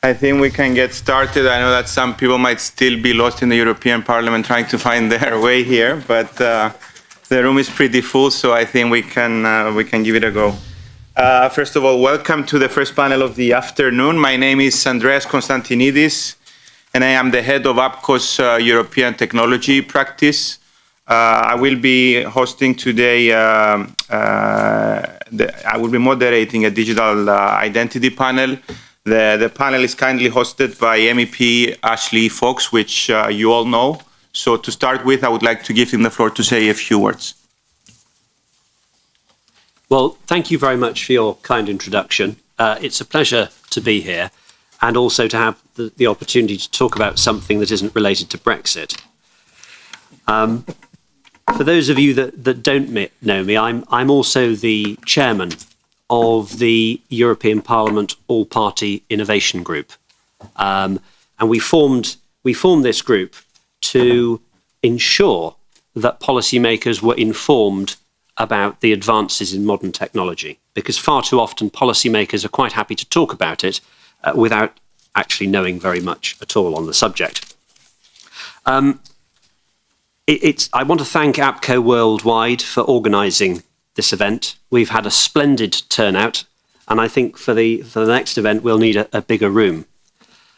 I think we can get started. I know that some people might still be lost in the European Parliament trying to find their way here, but the room is pretty full, so I think we can give it a go. First of all, welcome to the first panel of the afternoon. My name is Andreas Konstantinidis, and I am the head of APCO's European Technology Practice. I will be hosting today, I will be moderating a digital identity panel. The panel is kindly hosted by MEP Ashley Fox, which you all know. So to start with, I would like to give him the floor to say a few words. Well, thank you very much for your kind introduction. It's a pleasure to be here and also to have the opportunity to talk about something that isn't related to Brexit. For those of you that don't know me, I'm also the chairman of the European Parliament All-Party Innovation Group. And we formed this group to ensure that policymakers were informed about the advances in modern technology, because far too often policymakers are quite happy to talk about it without actually knowing very much at all on the subject. I want to thank CommPro Worldwide for organising this event. We've had a splendid turnout, and I think for the next event we'll need a bigger room.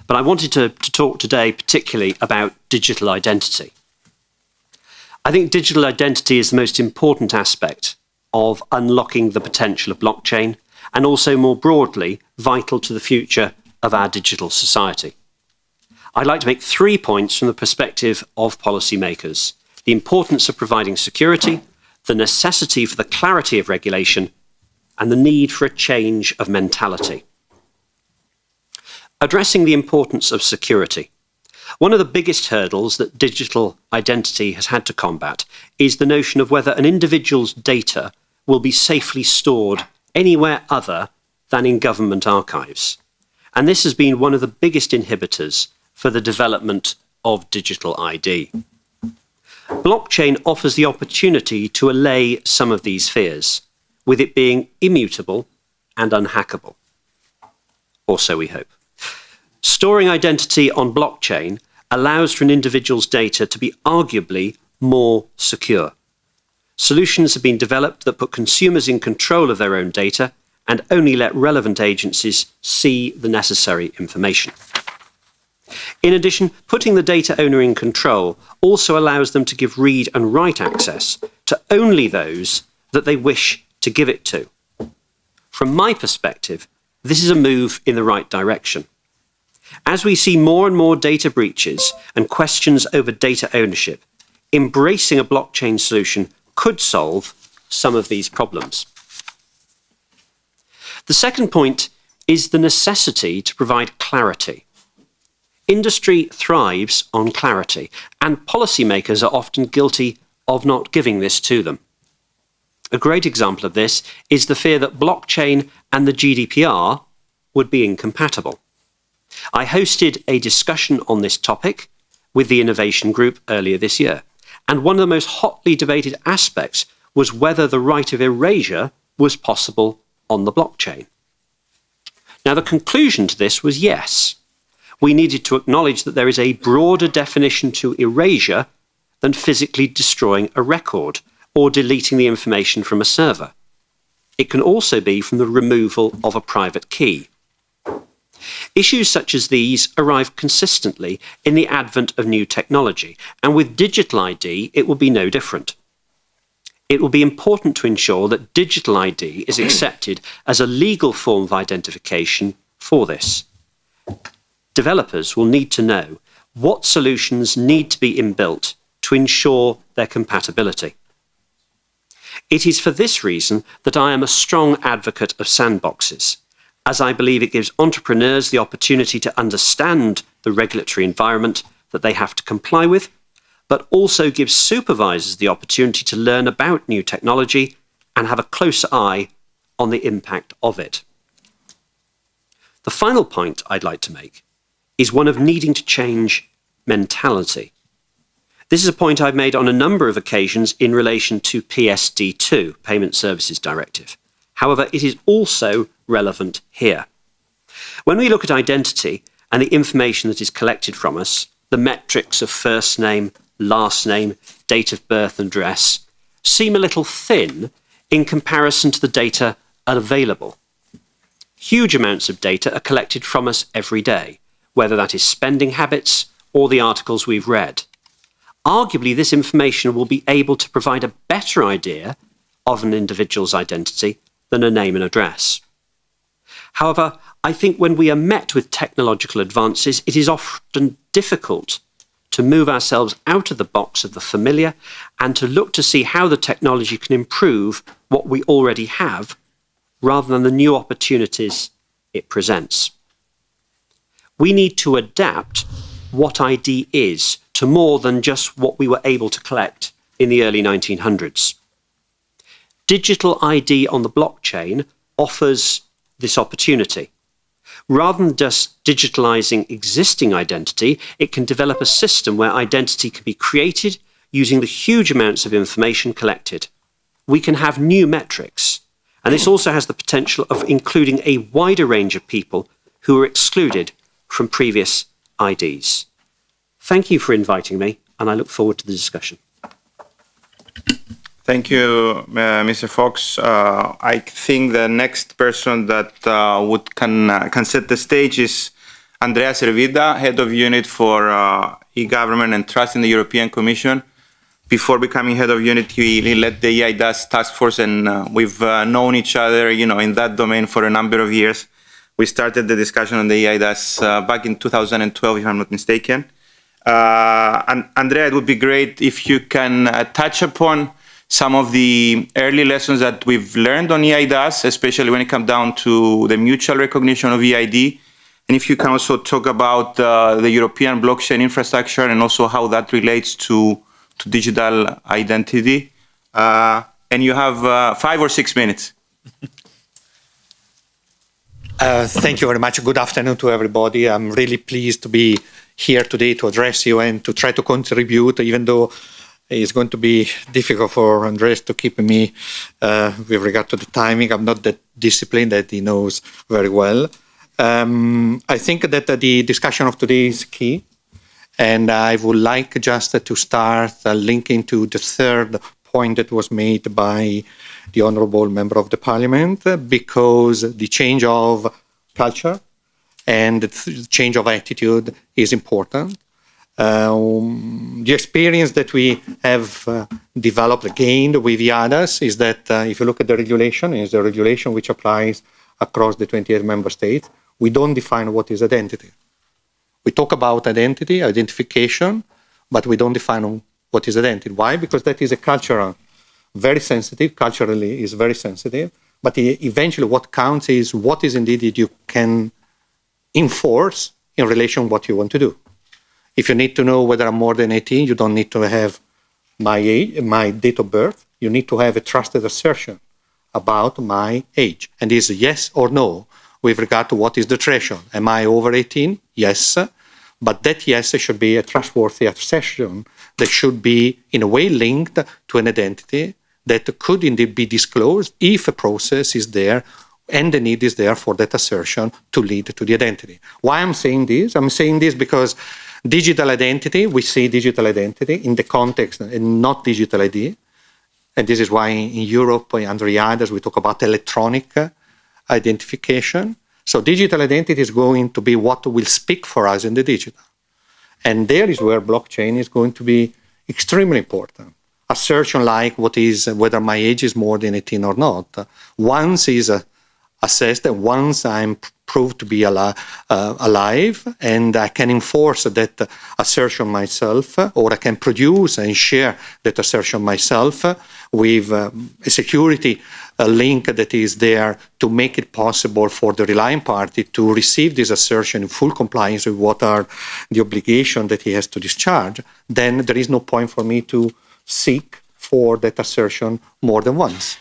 But I wanted to talk today particularly about digital identity. I think digital identity is the most important aspect of unlocking the potential of blockchain, and also more broadly vital to the future of our digital society. I'd like to make 3 points from the perspective of policymakers: the importance of providing security, the necessity for the clarity of regulation, and the need for a change of mentality. Addressing the importance of security. One of the biggest hurdles that digital identity has had to combat is the notion of whether an individual's data will be safely stored anywhere other than in government archives. And this has been one of the biggest inhibitors for the development of digital ID. Blockchain offers the opportunity to allay some of these fears, with it being immutable and unhackable. Or so we hope. Storing identity on blockchain allows for an individual's data to be arguably more secure. Solutions have been developed that put consumers in control of their own data and only let relevant agencies see the necessary information. In addition, putting the data owner in control also allows them to give read and write access to only those that they wish to give it to. From my perspective, this is a move in the right direction. As we see more and more data breaches and questions over data ownership, embracing a blockchain solution could solve some of these problems. The second point is the necessity to provide clarity. Industry thrives on clarity, and policymakers are often guilty of not giving this to them. A great example of this is the fear that blockchain and the GDPR would be incompatible. I hosted a discussion on this topic with the Innovation Group earlier this year, and one of the most hotly debated aspects was whether the right of erasure was possible on the blockchain. Now, the conclusion to this was yes. We needed to acknowledge that there is a broader definition to erasure than physically destroying a record or deleting the information from a server. It can also be from the removal of a private key. Issues such as these arrive consistently in the advent of new technology, and with digital ID, it will be no different. It will be important to ensure that digital ID is accepted as a legal form of identification for this. Developers will need to know what solutions need to be inbuilt to ensure their compatibility. It is for this reason that I am a strong advocate of sandboxes, as I believe it gives entrepreneurs the opportunity to understand the regulatory environment that they have to comply with, but also gives supervisors the opportunity to learn about new technology and have a closer eye on the impact of it. The final point I'd like to make is one of needing to change mentality. This is a point I've made on a number of occasions in relation to PSD2, Payment Services Directive. However, it is also relevant here. When we look at identity and the information that is collected from us, the metrics of first name, last name, date of birth and address seem a little thin in comparison to the data available. Huge amounts of data are collected from us every day, whether that is spending habits or the articles we've read. Arguably, this information will be able to provide a better idea of an individual's identity than a name and address. However, I think when we are met with technological advances, it is often difficult to move ourselves out of the box of the familiar and to look to see how the technology can improve what we already have rather than the new opportunities it presents. We need to adapt what ID is to more than just what we were able to collect in the early 1900s. Digital ID on the blockchain offers this opportunity. Rather than just digitalizing existing identity, it can develop a system where identity can be created using the huge amounts of information collected. We can have new metrics, and this also has the potential of including a wider range of people who are excluded from previous IDs. Thank you for inviting me, and I look forward to the discussion. Thank you, Mr. Fox. I think the next person that can set the stage is Andrea Servida, Head of Unit for E-Government and Trust in the European Commission. Before becoming Head of Unit, he led the EIDAS task force, and we've known each other, in that domain for a number of years. We started the discussion on the EIDAS back in 2012, if I'm not mistaken. And Andrea, it would be great if you can touch upon some of the early lessons that we've learned on EIDAS, especially when it comes down to the mutual recognition of EID. And if you can also talk about the European blockchain infrastructure and also how that relates to digital identity. And you have 5 or 6 minutes. Thank you very much. Good afternoon to everybody. I'm really pleased to be here today to address you and to try to contribute, even though it's going to be difficult for Andres to keep me with regard to the timing. I'm not that disciplined that he knows very well. I think that the discussion of today is key, and I would like just to start linking to the third point that was made by the Honourable Member of the Parliament, because the change of culture and the change of attitude is important. The experience that we have developed, gained with EIDAS is that if you look at the regulation, it's the regulation which applies across the 28 member states. We don't define what is identity. We talk about identity, identification, but we don't define what is identity. Why? Because that is a cultural, very sensitive, culturally is very sensitive, but eventually what counts is what is indeed that you can enforce in relation to what you want to do. If you need to know whether I'm more than 18, you don't need to have my age, my date of birth. You need to have a trusted assertion about my age. And it's yes or no with regard to what is the threshold. Am I over 18? Yes. But that yes should be a trustworthy assertion that should be in a way linked to an identity that could indeed be disclosed if a process is there and the need is there for that assertion to lead to the identity. Why I'm saying this? I'm saying this because digital identity, we see digital identity in the context and not digital ID. And this is why in Europe, under EIDAS, we talk about electronic identification. So digital identity is going to be what will speak for us in the digital. And there is where blockchain is going to be extremely important. Assertion like whether my age is more than 18 or not. Once is assessed, once I'm proved to be alive, and I can enforce that assertion myself, or I can produce and share that assertion myself with a security link that is there to make it possible for the relying party to receive this assertion in full compliance with what are the obligations that he has to discharge, then there is no point for me to seek for that assertion more than once.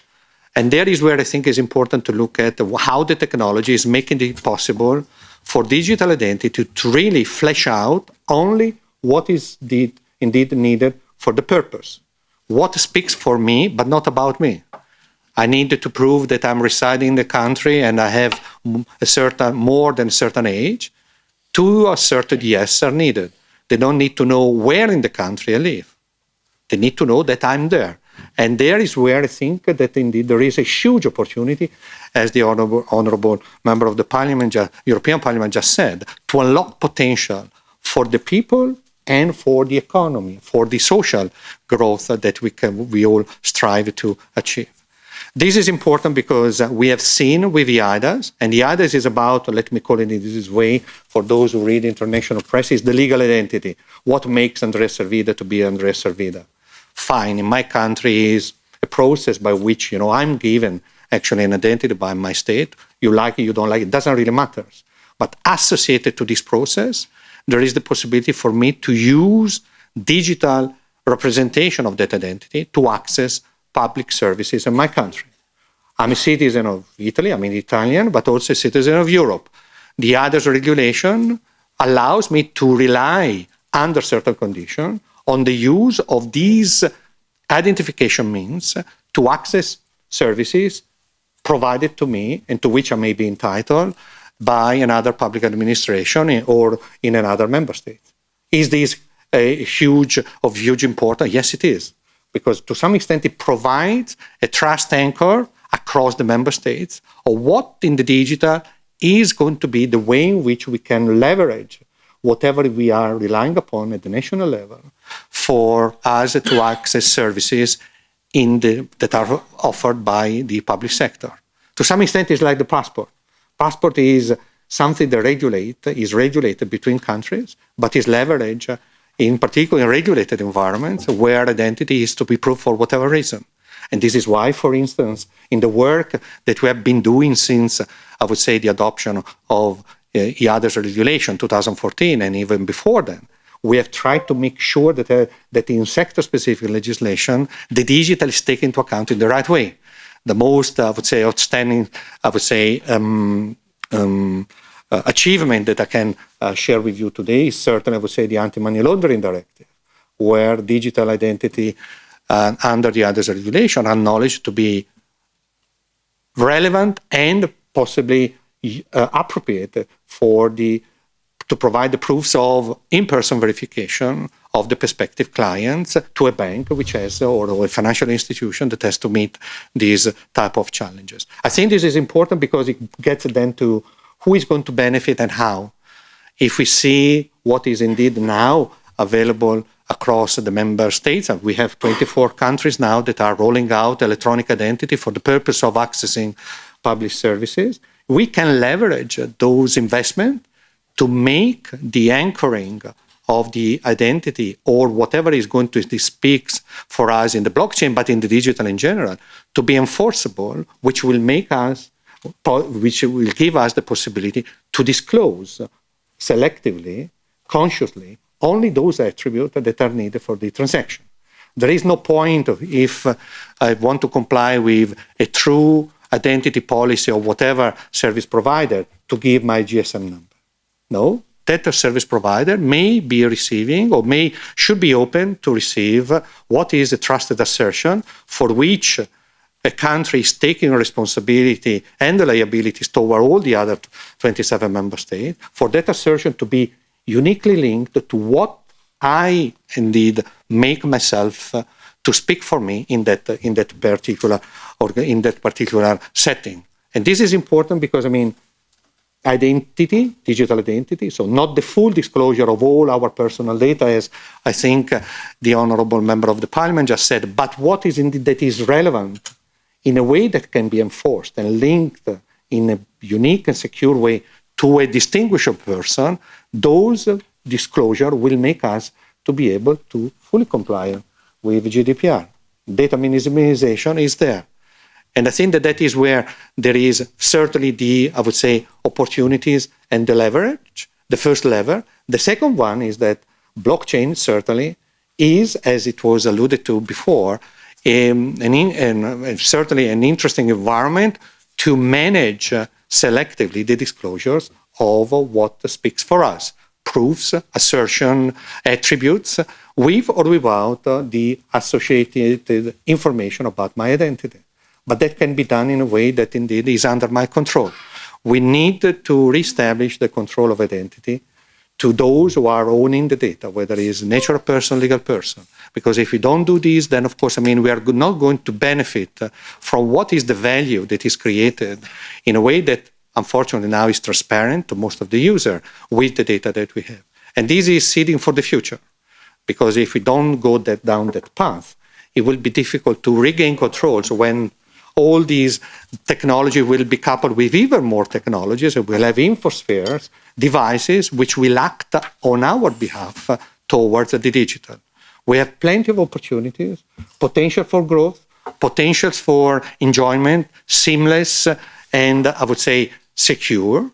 And there is where I think it's important to look at how the technology is making it possible for digital identity to really flesh out only what is indeed needed for the purpose. What speaks for me, but not about me. I need to prove that I'm residing in the country and I have more than a certain age. Two asserted yes are needed. They don't need to know where in the country I live. They need to know that I'm there. And there is where I think that indeed there is a huge opportunity, as the honourable member of the Parliament, European Parliament just said, to unlock potential for the people and for the economy, for the social growth that we all strive to achieve. This is important because we have seen with the EIDAS, and the EIDAS is about, let me call it in this way, for those who read international press, is the legal identity. What makes Andrés Servida to be Andrés Servida? Fine, in my country is a process by which, I'm given actually an identity by my state. You like it, you don't like it, doesn't really matter. But associated to this process, there is the possibility for me to use digital representation of that identity to access public services in my country. I'm a citizen of Italy, I'm an Italian, but also a citizen of Europe. The EIDAS regulation allows me to rely, under certain conditions, on the use of these identification means to access services provided to me and to which I may be entitled by another public administration or in another member state. Is this of huge importance? Yes, it is. Because to some extent it provides a trust anchor across the member states of what in the digital is going to be the way in which we can leverage whatever we are relying upon at the national level for us to access services that are offered by the public sector. To some extent, it's like the passport. Passport is something that is regulated between countries, but is leveraged in particular in regulated environments where identity is to be proved for whatever reason. And this is why, for instance, in the work that we have been doing since, I would say, the adoption of EIDAS regulation 2014 and even before then, we have tried to make sure that in sector-specific legislation, the digital is taken into account in the right way. The most, I would say, outstanding, achievement that I can share with you today is certainly, I would say, the Anti-Money Laundering Directive, where digital identity under the EIDAS regulation are acknowledged to be relevant and possibly appropriate to provide the proofs of in-person verification of the prospective clients to a bank which has, or a financial institution that has to meet these type of challenges. I think this is important because it gets then to who is going to benefit and how. If we see what is indeed now available across the member states, and we have 24 countries now that are rolling out electronic identity for the purpose of accessing public services, we can leverage those investments to make the anchoring of the identity or whatever is going to speaks for us in the blockchain, but in the digital in general, to be enforceable, which will give us the possibility to disclose selectively, consciously, only those attributes that are needed for the transaction. There is no point if I want to comply with a true identity policy of whatever service provider to give my GSM number. No, that service provider may be receiving or should be open to receive what is a trusted assertion for which a country is taking responsibility and the liabilities toward all the other 27 member states, for that assertion to be uniquely linked to what I indeed make myself to speak for me in that particular setting. And this is important because, identity, digital identity, so not the full disclosure of all our personal data, as I think the honourable member of the Parliament just said, but what is indeed that is relevant in a way that can be enforced and linked in a unique and secure way to a distinguishable person, those disclosure will make us to be able to fully comply with GDPR. Data minimization is there. And I think that is where there is certainly I would say, opportunities and the leverage, the first lever. The second one is that blockchain certainly is, as it was alluded to before, certainly an interesting environment to manage selectively the disclosures of what speaks for us. Proofs, assertion, attributes, with or without the associated information about my identity. but that can be done in a way that indeed is under my control. We need to reestablish the control of identity to those who are owning the data, whether it is natural person, legal person. Because if we don't do this, then of course, we are not going to benefit from what is the value that is created in a way that unfortunately now is transparent to most of the user with the data that we have. And this is seeding for the future. Because if we don't go down that path, it will be difficult to regain control. So when all these technology will be coupled with even more technologies, and we'll have infospheres, devices which will act on our behalf towards the digital. We have plenty of opportunities, potential for growth, potentials for enjoyment, seamless, and I would say secure,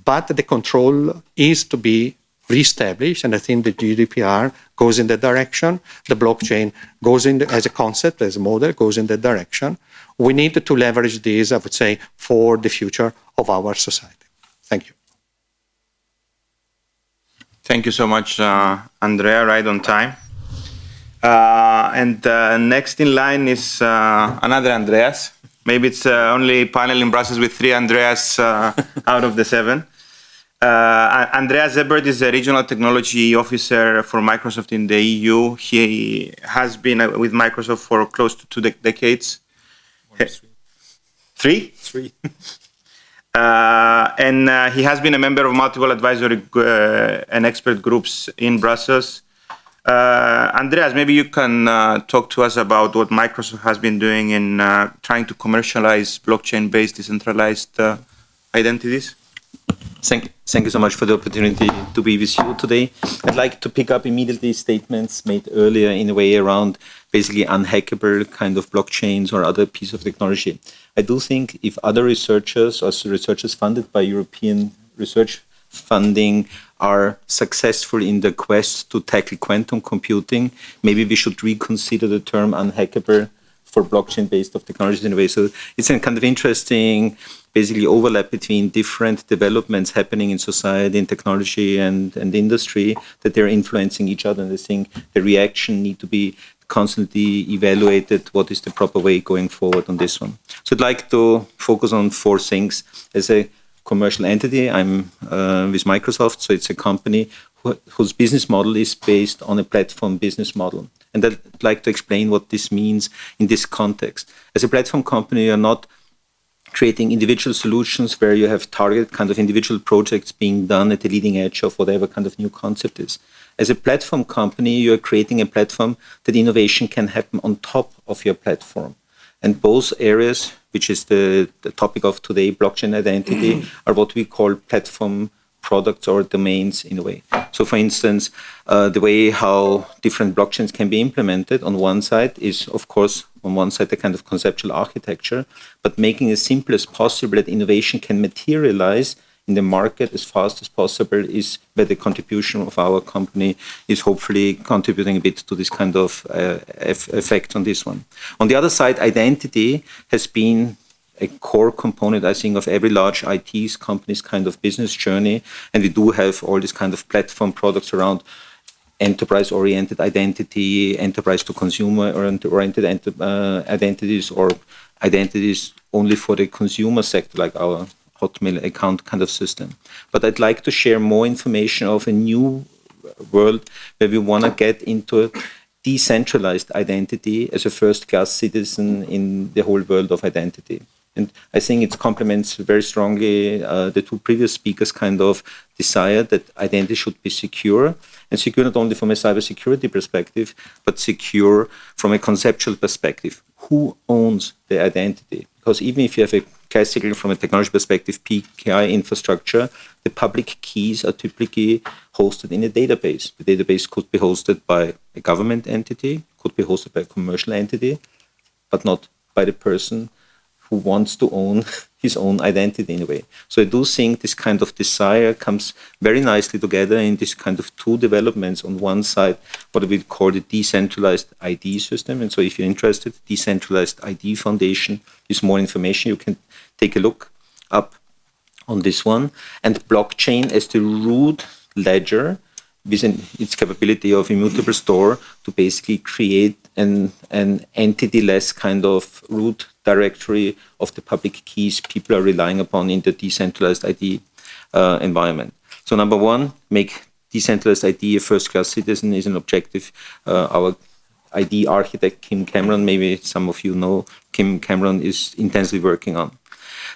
but the control is to be reestablished, and I think the GDPR goes in that direction. The blockchain goes in as a concept, as a model, goes in that direction. We need to leverage this, I would say, for the future of our society. Thank you. Thank you so much, Andrea, right on time. And next in line is another Andreas. Maybe it's only panel in Brussels with 3 Andreas out of the 7. Andreas Ebert is a regional technology officer for Microsoft in the EU. He has been with Microsoft for close to 2 decades. 3? 3. And he has been a member of multiple advisory and expert groups in Brussels. Andreas, maybe you can talk to us about what Microsoft has been doing in trying to commercialize blockchain-based decentralized identities. Thank you so much for the opportunity to be with you today. I'd like to pick up immediately statements made earlier in a way around basically unhackable kind of blockchains or other piece of technology. I do think if other researchers or researchers funded by European research funding are successful in the quest to tackle quantum computing, maybe we should reconsider the term unhackable for blockchain-based of technologies in a way. So it's a kind of interesting basically overlap between different developments happening in society and technology and industry that they're influencing each other. And I think the reaction need to be constantly evaluated. What is the proper way going forward on this one? So I'd like to focus on 4 things. As a commercial entity, I'm with Microsoft, so it's a company whose business model is based on a platform business model. And I'd like to explain what this means in this context. As a platform company, you're not creating individual solutions where you have targeted kind of individual projects being done at the leading edge of whatever kind of new concept is. As a platform company, you're creating a platform that innovation can happen on top of your platform. And both areas, which is the topic of today, blockchain identity, are what we call platform products or domains in a way. So for instance, the way how different blockchains can be implemented on one side is, of course, on one side, the kind of conceptual architecture, but making it as simple as possible that innovation can materialize in the market as fast as possible is where the contribution of our company is hopefully contributing a bit to this kind of effect on this one. On the other side, identity has been a core component, I think, of every large IT company's kind of business journey. And we do have all these kind of platform products around enterprise-oriented identity, enterprise-to-consumer-oriented identities, or identities only for the consumer sector, like our Hotmail account kind of system. But I'd like to share more information of a new world where we want to get into decentralized identity as a first-class citizen in the whole world of identity. And I think it complements very strongly the 2 previous speakers' kind of desire that identity should be secure, and secure not only from a cybersecurity perspective, but secure from a conceptual perspective. Who owns the identity? Because even if you have a classical, from a technology perspective, PKI infrastructure, the public keys are typically hosted in a database. The database could be hosted by a government entity, could be hosted by a commercial entity, but not by the person who wants to own his own identity in a way. So I do think this kind of desire comes very nicely together in this kind of 2 developments. On one side, what we call the decentralized ID system. And so if you're interested, decentralized ID Foundation is more information. You can take a look up on this one. And blockchain as the root ledger with its capability of immutable store to basically create an entity-less kind of root directory of the public keys people are relying upon in the decentralized ID environment. So number one, make decentralized ID a first-class citizen is an objective. Our ID architect, Kim Cameron, maybe some of you know Kim Cameron, is intensely working on.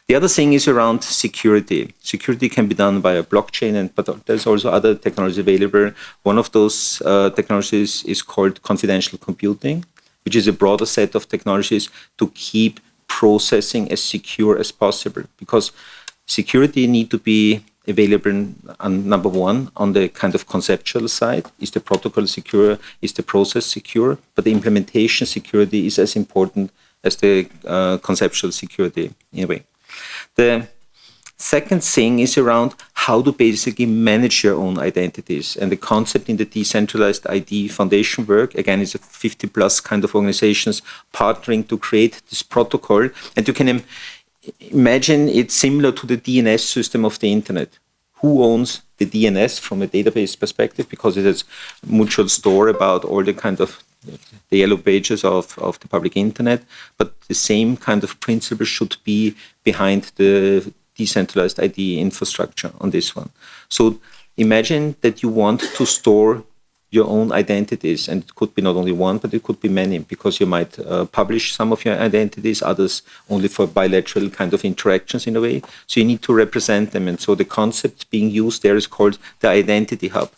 The other thing is around security. Security can be done via blockchain, but there's also other technologies available. One of those technologies is called confidential computing, which is a broader set of technologies to keep processing as secure as possible. Because security need to be available on number one, on the kind of conceptual side. Is the protocol secure? Is the process secure? But the implementation security is as important as the conceptual security in a way. The second thing is around how to basically manage your own identities. And the concept in the decentralized ID foundation work, again, is a 50 plus kind of organizations partnering to create this protocol. And you can imagine it's similar to the DNS system of the internet. Who owns the DNS from a database perspective? Because it has mutual store about all the kind of the yellow pages of the public internet, but the same kind of principle should be behind the decentralized ID infrastructure on this one. So imagine that you want to store your own identities, and it could be not only one, but it could be many, because you might publish some of your identities, others only for bilateral kind of interactions in a way. So you need to represent them. And so the concept being used there is called the identity hub,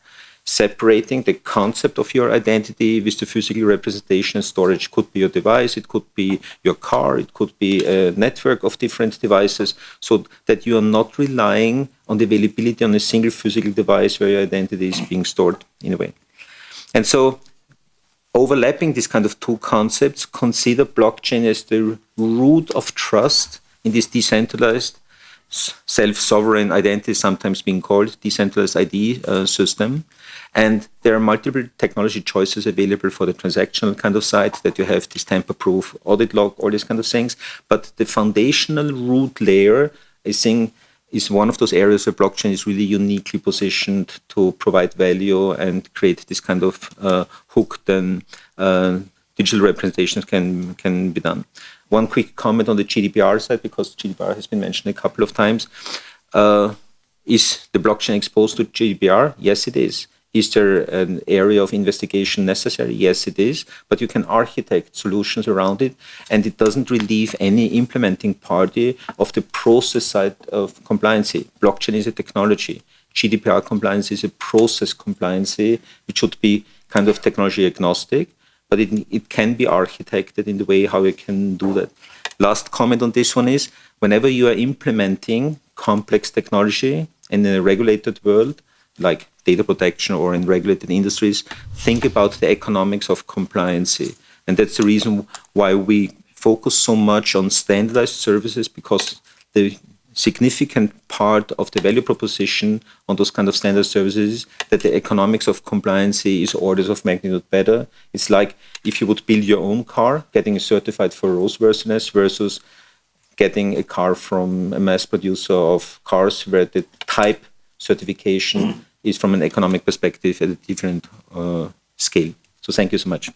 separating the concept of your identity with the physical representation and storage. Could be your device, it could be your car, it could be a network of different devices, so that you are not relying on the availability on a single physical device where your identity is being stored in a way. And so overlapping these kind of two concepts, consider blockchain as the root of trust in this decentralized self-sovereign identity, sometimes being called decentralized ID system. And there are multiple technology choices available for the transactional kind of side, that you have this tamper-proof audit log, all these kind of things. But the foundational root layer, I think, is one of those areas where blockchain is really uniquely positioned to provide value and create this kind of hook, then digital representations can be done. One quick comment on the GDPR side, because GDPR has been mentioned a couple of times. Is the blockchain exposed to GDPR? Yes, it is. Is there an area of investigation necessary? Yes, it is. But you can architect solutions around it, and it doesn't relieve any implementing party of the process side of compliance. Blockchain is a technology. GDPR compliance is a process compliance, which should be kind of technology agnostic, but it can be architected in the way how you can do that. Last comment on this one is, whenever you are implementing complex technology in a regulated world, like data protection or in regulated industries, think about the economics of compliance. And that's the reason why we focus so much on standardized services, because the significant part of the value proposition on those kind of standard services, that the economics of compliance is orders of magnitude better. It's like if you would build your own car, getting it certified for roadworthiness versus getting a car from a mass producer of cars where the type certification is from an economic perspective at a different scale. So thank you so much.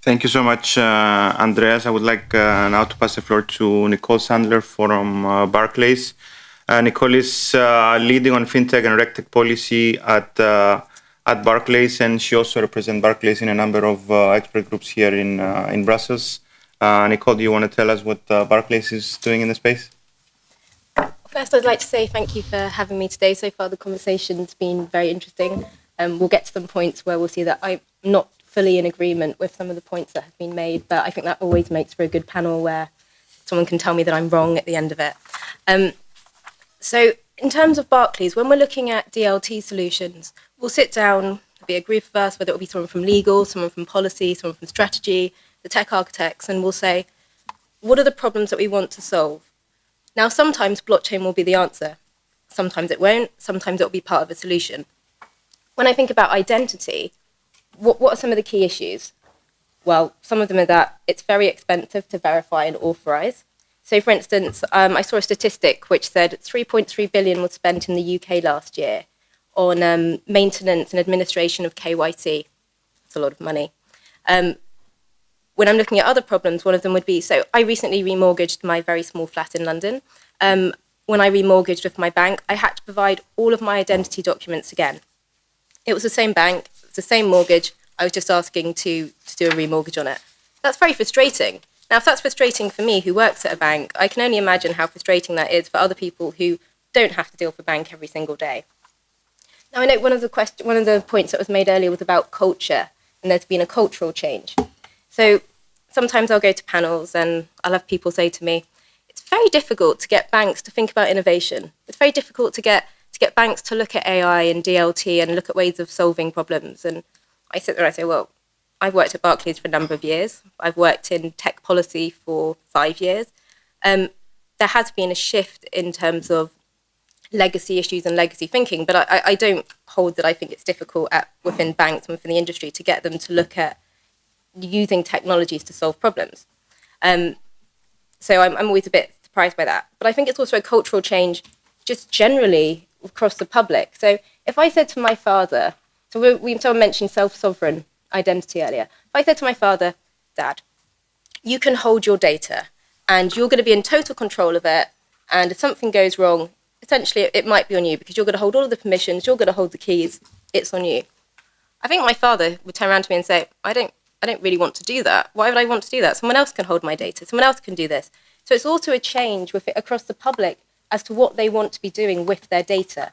Thank you so much, Andreas. I would like now to pass the floor to Nicole Sandler from Barclays. Nicole is leading on fintech and regtech policy at Barclays, and she also represents Barclays in a number of expert groups here in Brussels. Nicole, do you want to tell us what Barclays is doing in the space? First, I'd like to say thank you for having me today. So far, the conversation's been very interesting. We'll get to some points where we'll see that I'm not fully in agreement with some of the points that have been made, but I think that always makes for a good panel where someone can tell me that I'm wrong at the end of it. So in terms of Barclays, when we're looking at DLT solutions, we'll sit down, there'll be a group of us, whether it'll be someone from legal, someone from policy, someone from strategy, the tech architects, and we'll say, what are the problems that we want to solve? Now, sometimes blockchain will be the answer. Sometimes it won't. Sometimes it'll be part of a solution. When I think about identity, what are some of the key issues? Well, some of them are that it's very expensive to verify and authorize. So, for instance, I saw a statistic which said 3.3 billion was spent in the UK last year on maintenance and administration of KYC. That's a lot of money. When I'm looking at other problems, one of them would be, so I recently remortgaged my very small flat in London. When I remortgaged with my bank, I had to provide all of my identity documents again. It was the same bank, it was the same mortgage, I was just asking to do a remortgage on it. That's very frustrating. Now, if that's frustrating for me, who works at a bank, I can only imagine how frustrating that is for other people who don't have to deal with a bank every single day. Now, I know one of the points that was made earlier was about culture, and there's been a cultural change. So sometimes I'll go to panels and I'll have people say to me, it's very difficult to get banks to think about innovation. It's very difficult to get banks to look at AI and DLT and look at ways of solving problems. And I sit there and I say, well, I've worked at Barclays for a number of years. I've worked in tech policy for 5 years. There has been a shift in terms of legacy issues and legacy thinking, but I don't hold that I think it's difficult within banks and within the industry to get them to look at using technologies to solve problems. So I'm always a bit surprised by that. But I think it's also a cultural change just generally across the public. So if I said to my father, someone mentioned self-sovereign identity earlier. If I said to my father, Dad, you can hold your data and you're going to be in total control of it, and if something goes wrong, essentially it might be on you because you're going to hold all of the permissions, you're going to hold the keys, it's on you. I think my father would turn around to me and say, I don't really want to do that. Why would I want to do that? Someone else can hold my data. Someone else can do this. So it's also a change with it across the public as to what they want to be doing with their data.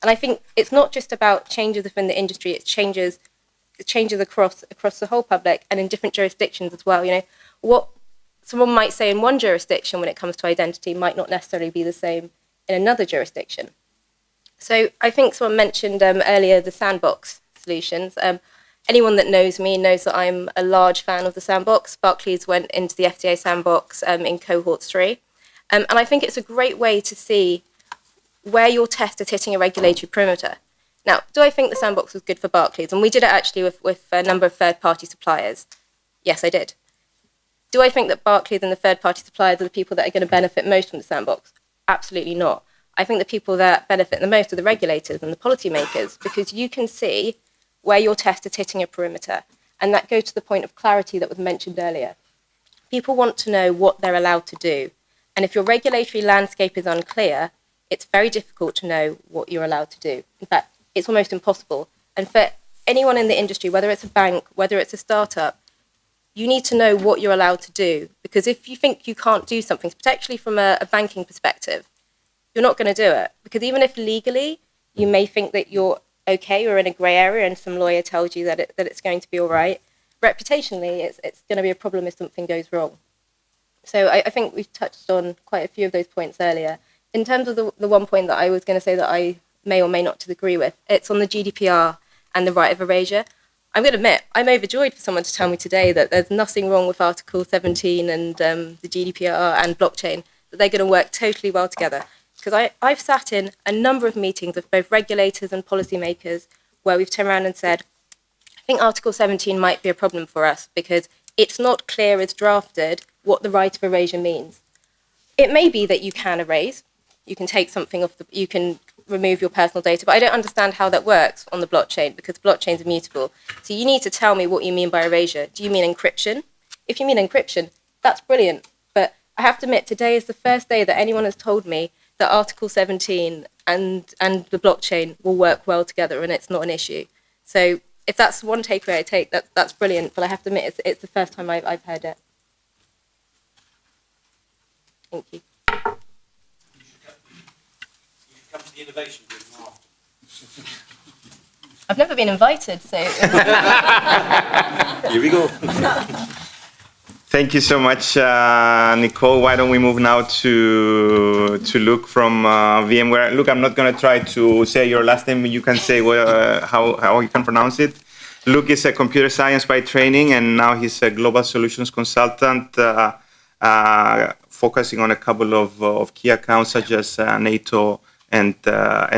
And I think it's not just about changes within the industry, it changes across the whole public and in different jurisdictions as well. You know, what someone might say in one jurisdiction when it comes to identity might not necessarily be the same in another jurisdiction. So I think someone mentioned earlier the sandbox solutions. Anyone that knows me knows that I'm a large fan of the sandbox. Barclays went into the FDA sandbox in cohort 3. And I think it's a great way to see where your test is hitting a regulatory perimeter. Now, do I think the sandbox was good for Barclays? And we did it actually with a number of third-party suppliers. Yes, I did. Do I think that Barclays and the third-party suppliers are the people that are going to benefit most from the sandbox? Absolutely not. I think the people that benefit the most are the regulators and the policymakers, because you can see where your test is hitting a perimeter. And that goes to the point of clarity that was mentioned earlier. People want to know what they're allowed to do. And if your regulatory landscape is unclear, it's very difficult to know what you're allowed to do. In fact, it's almost impossible. And for anyone in the industry, whether it's a bank, whether it's a startup, you need to know what you're allowed to do. Because if you think you can't do something, particularly from a banking perspective, you're not going to do it. Because even if legally you may think that you're okay or in a grey area and some lawyer tells you that it's going to be all right, reputationally it's going to be a problem if something goes wrong. So I think we've touched on quite a few of those points earlier. In terms of the one point that I was going to say that I may or may not agree with, it's on the GDPR and the right of erasure. I'm going to admit, I'm overjoyed for someone to tell me today that there's nothing wrong with Article 17 and the GDPR and blockchain, that they're going to work totally well together. Because I've sat in a number of meetings with both regulators and policymakers where we've turned around and said, I think Article 17 might be a problem for us because it's not clear as drafted what the right of erasure means. It may be that you can erase, you can take something off, you can remove your personal data, but I don't understand how that works on the blockchain because blockchain is immutable. So you need to tell me what you mean by erasure. Do you mean encryption? If you mean encryption, that's brilliant. But I have to admit, today is the first day that anyone has told me that Article 17 and the blockchain will work well together and it's not an issue. So if that's one takeaway I take, that's brilliant, but I have to admit it's the first time I've heard it. Thank you. You should come to the innovation group after. I've never been invited, so... Here we go. Thank you so much, Nicole. Why don't we move now to Luke from VMware. Luke, I'm not going to try to say your last name. You can say how you can pronounce it. Luke is a computer science by training, and now he's a global solutions consultant focusing on a couple of key accounts such as NATO and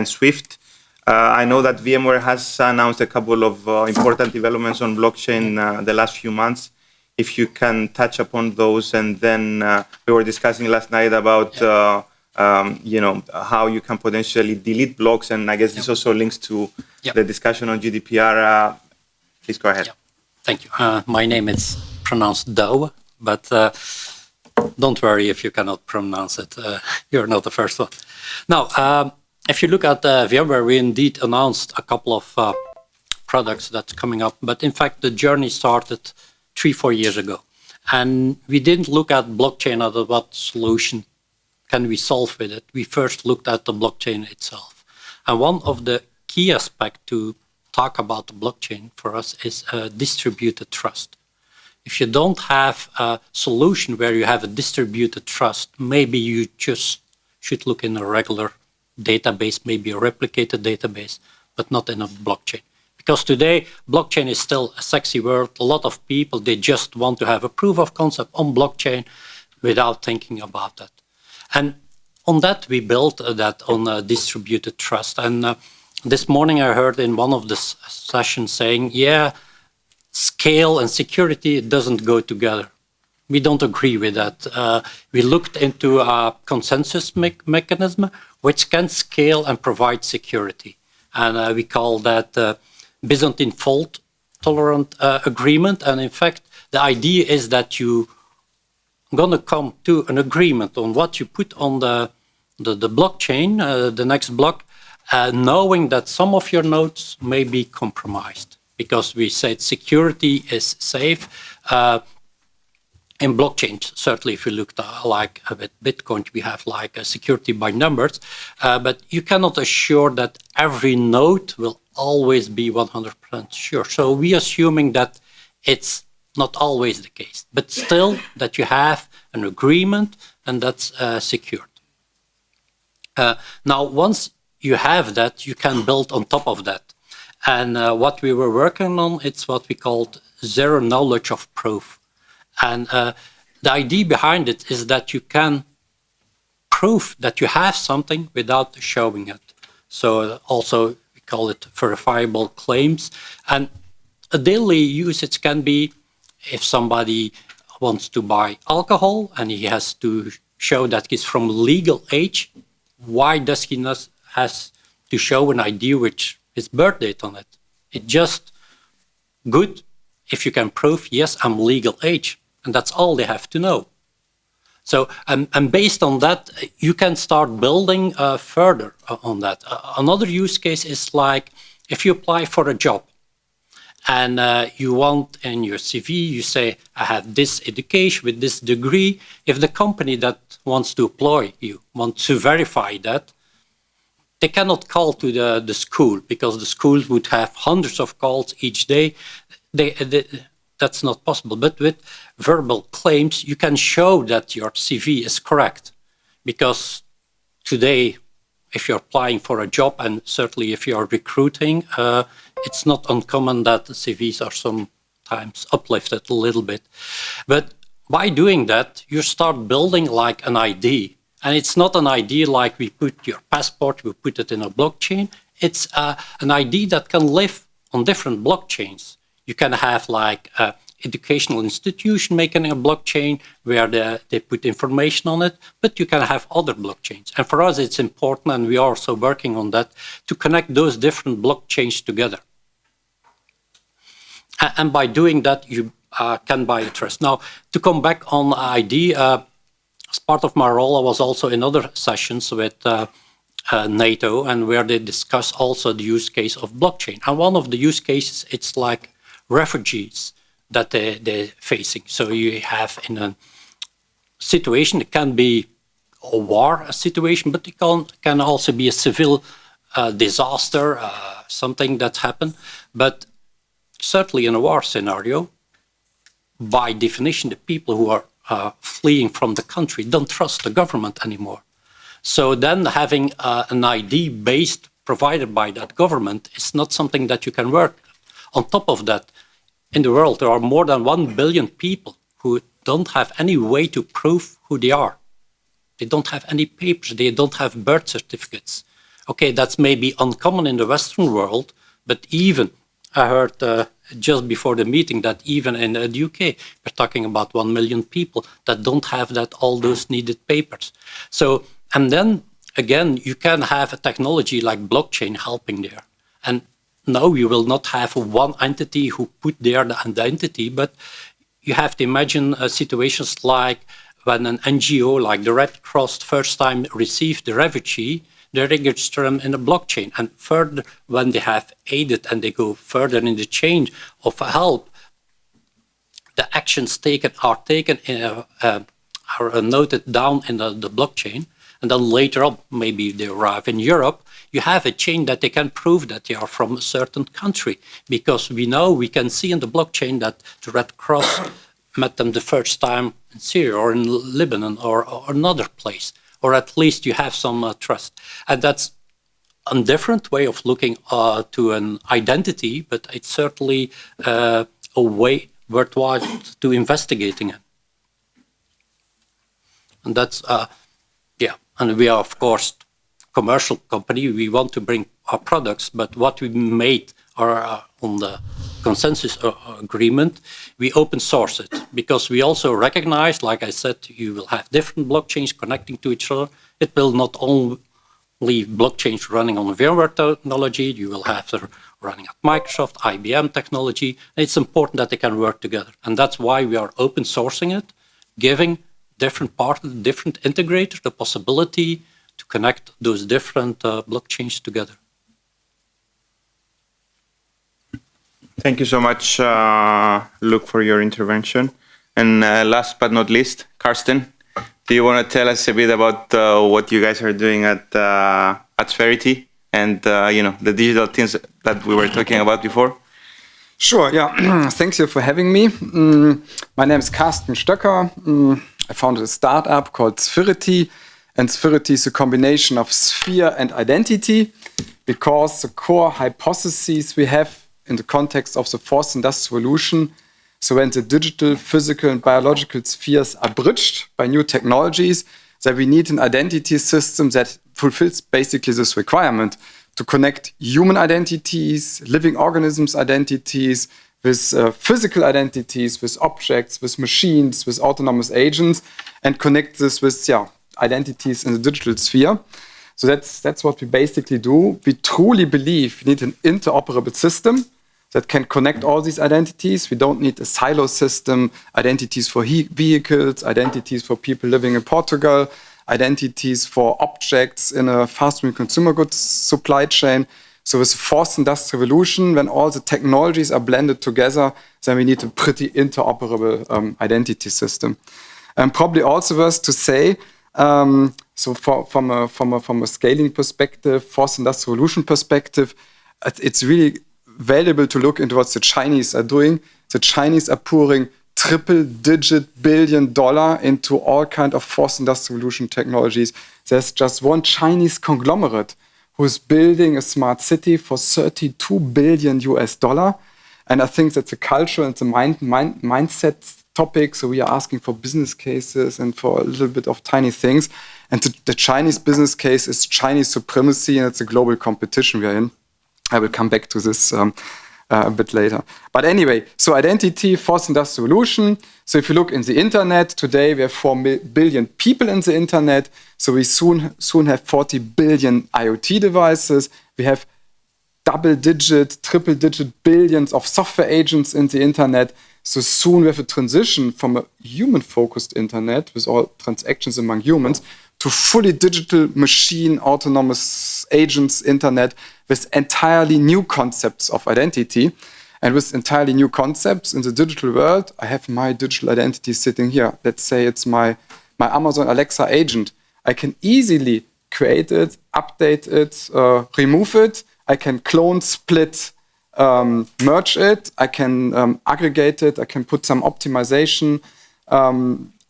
SWIFT. I know that VMware has announced a couple of important developments on blockchain the last few months. if you can touch upon those. And then we were discussing last night about how you can potentially delete blocks, and I guess this also links to the discussion on GDPR. Please go ahead. Thank you. My name is pronounced Douwe, but don't worry if you cannot pronounce it. You're not the first one. Now, if you look at VMware, we indeed announced a couple of products that's coming up, but in fact, the journey started 3-4 years ago. And we didn't look at blockchain as what solution can we solve with it. We first looked at the blockchain itself. And one of the key aspects to talk about the blockchain for us is distributed trust. If you don't have a solution where you have a distributed trust, maybe you just should look in a regular database, maybe a replicated database, but not in a blockchain. Because today, blockchain is still a sexy word. A lot of people, they just want to have a proof of concept on blockchain without thinking about that. And on that, we built that on distributed trust. And this morning, I heard in one of the sessions saying, yeah, scale and security doesn't go together. We don't agree with that. We looked into a consensus mechanism which can scale and provide security. And we call that Byzantine fault tolerant agreement. And in fact, the idea is that you're going to come to an agreement on what you put on the blockchain, the next block, knowing that some of your nodes may be compromised. Because we said security is safe. In blockchain, certainly if you look like at Bitcoin, we have like a security by numbers, but you cannot assure that every node will always be 100% sure. So we assuming that it's not always the case, but still that you have an agreement and that's secured. Now, once you have that, you can build on top of that. And what we were working on, it's what we called zero knowledge of proof. And the idea behind it is that you can prove that you have something without showing it. So also we call it verifiable claims. And a daily usage can be if somebody wants to buy alcohol and he has to show that he's from legal age, why does he not has to show an ID which his birth date on it? It's just good if you can prove, yes, I'm legal age. And that's all they have to know. So, and based on that, you can start building further on that. Another use case is like if you apply for a job and you want in your CV, you say, I have this education with this degree. If the company that wants to employ you wants to verify that, they cannot call to the school because the school would have hundreds of calls each day. That's not possible. But with verbal claims, you can show that your CV is correct. Because today, if you're applying for a job, and certainly if you're recruiting, it's not uncommon that the CVs are sometimes uplifted a little bit. But by doing that, you start building like an ID. And it's not an ID like we put your passport, we put it in a blockchain. It's an ID that can live on different blockchains. You can have like an educational institution making a blockchain where they put information on it, but you can have other blockchains. And for us, it's important, and we are also working on that, to connect those different blockchains together. And by doing that, you can buy trust. Now, to come back on ID, as part of my role, I was also in other sessions with NATO, and where they discuss also the use case of blockchain. And one of the use cases, it's like refugees that they're facing. So you have in a situation, it can be a war situation, but it can also be a civil disaster, something that happened. But certainly in a war scenario, by definition, the people who are fleeing from the country don't trust the government anymore. So then having an ID based provided by that government is not something that you can work. On top of that, in the world, there are more than 1 billion people who don't have any way to prove who they are. They don't have any papers. They don't have birth certificates. Okay, that's maybe uncommon in the Western world, but even I heard just before the meeting that even in the UK, we're talking about 1 million people that don't have all those needed papers. So, and then again, you can have a technology like blockchain helping there. And no, you will not have one entity who put there the identity, but you have to imagine situations like when an NGO like the Red Cross first time received the refugee, they register them in a blockchain. And further, when they have aided and they go further in the chain of help, the actions taken are noted down in the blockchain. And then later on, maybe they arrive in Europe, you have a chain that they can prove that they are from a certain country. Because we can see in the blockchain that the Red Cross met them the first time in Syria or in Lebanon or another place. Or at least you have some trust. And that's a different way of looking to an identity, but it's certainly a way worthwhile to investigating it. And that's, and we are, of course, commercial company. We want to bring our products, but what we made are on the consensus agreement, we open source it because we also recognize, like I said, you will have different blockchains connecting to each other. It will not only blockchains running on VMware technology, you will have them running at Microsoft, IBM technology. It's important that they can work together. And that's why we are open sourcing it, giving different partners, different integrators the possibility to connect those different blockchains together. Thank you so much, Luke, for your intervention. And last but not least, Karsten, do you want to tell us a bit about what you guys are doing at Sverity and the digital things that we were talking about before? Sure, yeah. Thank you for having me. My name is Karsten Stöcker. I founded a startup called Sverity, and Sverity is a combination of sphere and identity because the core hypotheses we have in the context of the fourth industrial revolution, so when the digital, physical, and biological spheres are bridged by new technologies, that we need an identity system that fulfills basically this requirement to connect human identities, living organisms' identities, with physical identities, with objects, with machines, with autonomous agents, and connect this with identities in the digital sphere. So that's what we basically do. We truly believe we need an interoperable system that can connect all these identities. We don't need a silo system, identities for vehicles, identities for people living in Portugal, identities for objects in a fast-moving consumer goods supply chain. So with the fourth industrial revolution, when all the technologies are blended together, then we need a pretty interoperable identity system. And probably also worth to say, so from a scaling perspective, fourth industrial revolution perspective, it's really valuable to look into what the Chinese are doing. The Chinese are pouring triple-digit billion dollar into all kind of fourth industrial revolution technologies. There's just one Chinese conglomerate who's building a smart city for $32 billion US. And I think that's a culture and the mindset topic. So we are asking for business cases and for a little bit of tiny things. And the Chinese business case is Chinese supremacy, and it's a global competition we are in. I will come back to this a bit later. But anyway, so identity, fourth industrial revolution. So if you look in the internet, today we have 4 billion people in the internet. So we soon have 40 billion IoT devices. We have double-digit, triple-digit billions of software agents in the internet. So soon we have a transition from a human-focused internet with all transactions among humans to fully digital machine autonomous agents internet with entirely new concepts of identity. And with entirely new concepts in the digital world, I have my digital identity sitting here. Let's say it's my Amazon Alexa agent. I can easily create it, update it, remove it. I can clone, split, merge it. I can aggregate it. I can put some optimization.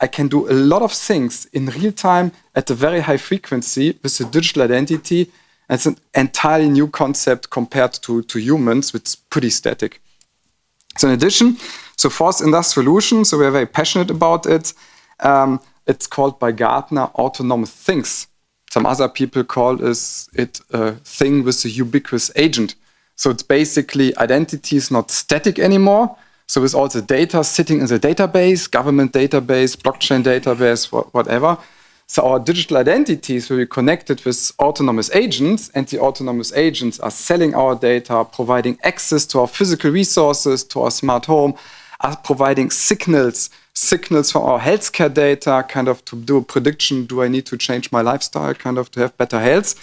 I can do a lot of things in real time at a very high frequency with the digital identity. It's an entirely new concept compared to humans, which is pretty static. So in addition, so fourth industrial revolution, so we're very passionate about it. It's called by Gartner autonomous things. Some other people call it a thing with a ubiquitous agent. So it's basically identity is not static anymore. So with all the data sitting in the database, government database, blockchain database, whatever. So our digital identities will be connected with autonomous agents, and the autonomous agents are selling our data, providing access to our physical resources, to our smart home, are providing signals from our healthcare data, kind of to do a prediction, do I need to change my lifestyle, kind of to have better health?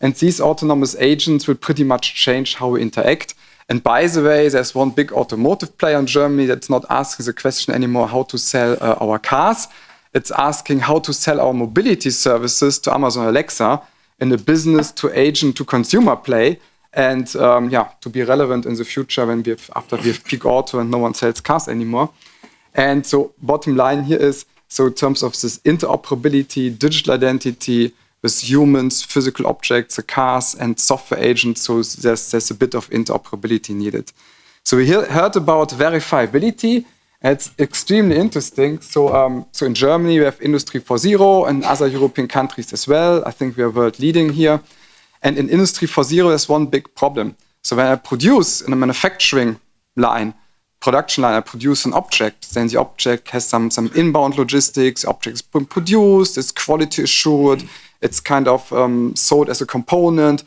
And these autonomous agents will pretty much change how we interact. And by the way, there's one big automotive player in Germany that's not asking the question anymore how to sell our cars. It's asking how to sell our mobility services to Amazon Alexa in a business to agent to consumer play. And to be relevant in the future when after we have peak auto and no one sells cars anymore. And so bottom line here is, so in terms of this interoperability, digital identity with humans, physical objects, the cars and software agents, so there's a bit of interoperability needed. So we heard about verifiability. It's extremely interesting. So in Germany, we have Industry 4.0 and other European countries as well. I think we are world leading here. And in Industry 4.0, there's one big problem. So when I produce in a manufacturing line, production line, I produce an object, then the object has some inbound logistics, the object is produced, it's quality assured, it's kind of sold as a component,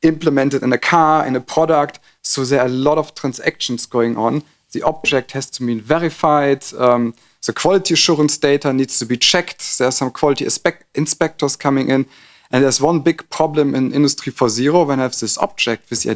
implemented in a car, in a product. So there are a lot of transactions going on. The object has to be verified. The quality assurance data needs to be checked. There are some quality inspectors coming in. And there's one big problem in Industry 4.0 when I have this object with the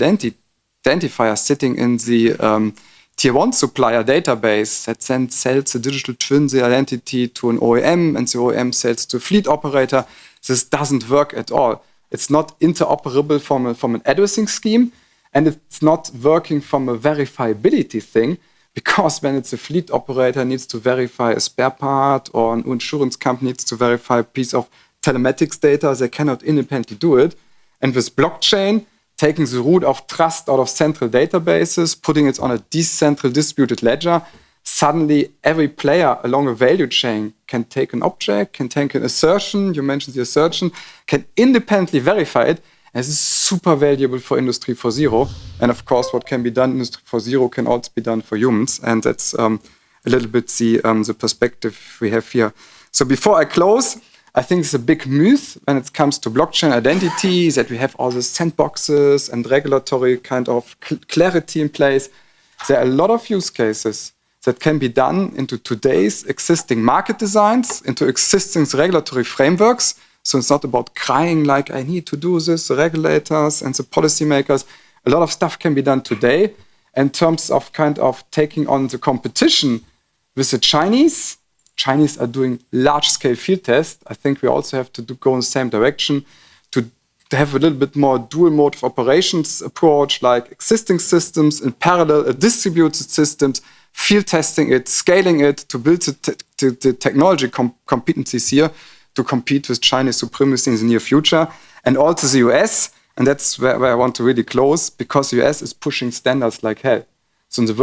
identifier sitting in the tier 1 supplier database that then sells the digital twin, the identity to an OEM, and the OEM sells to a fleet operator. This doesn't work at all. It's not interoperable from an addressing scheme, and it's not working from a verifiability thing, because when it's a fleet operator needs to verify a spare part, or an insurance company needs to verify a piece of telematics data, they cannot independently do it. And with blockchain, taking the root of trust out of central databases, putting it on a decentral distributed ledger, suddenly every player along a value chain can take an object, can take an assertion, you mentioned the assertion, can independently verify it, and this is super valuable for Industry 4.0. And of course, what can be done in Industry 4.0 can also be done for humans, and that's a little bit the perspective we have here. So before I close, I think it's a big myth when it comes to blockchain identity that we have all these sandboxes and regulatory kind of clarity in place. There are a lot of use cases that can be done into today's existing market designs, into existing regulatory frameworks. So it's not about crying like, I need to do this, the regulators and the policymakers. A lot of stuff can be done today in terms of kind of taking on the competition with the Chinese. Chinese are doing large-scale field tests. I think we also have to go in the same direction to have a little bit more dual mode of operations approach, like existing systems in parallel, distributed systems, field testing it, scaling it to build the technology competencies here to compete with Chinese supremacy in the near future. And also the US, and that's where I want to really close, because the US is pushing standards like hell. So in the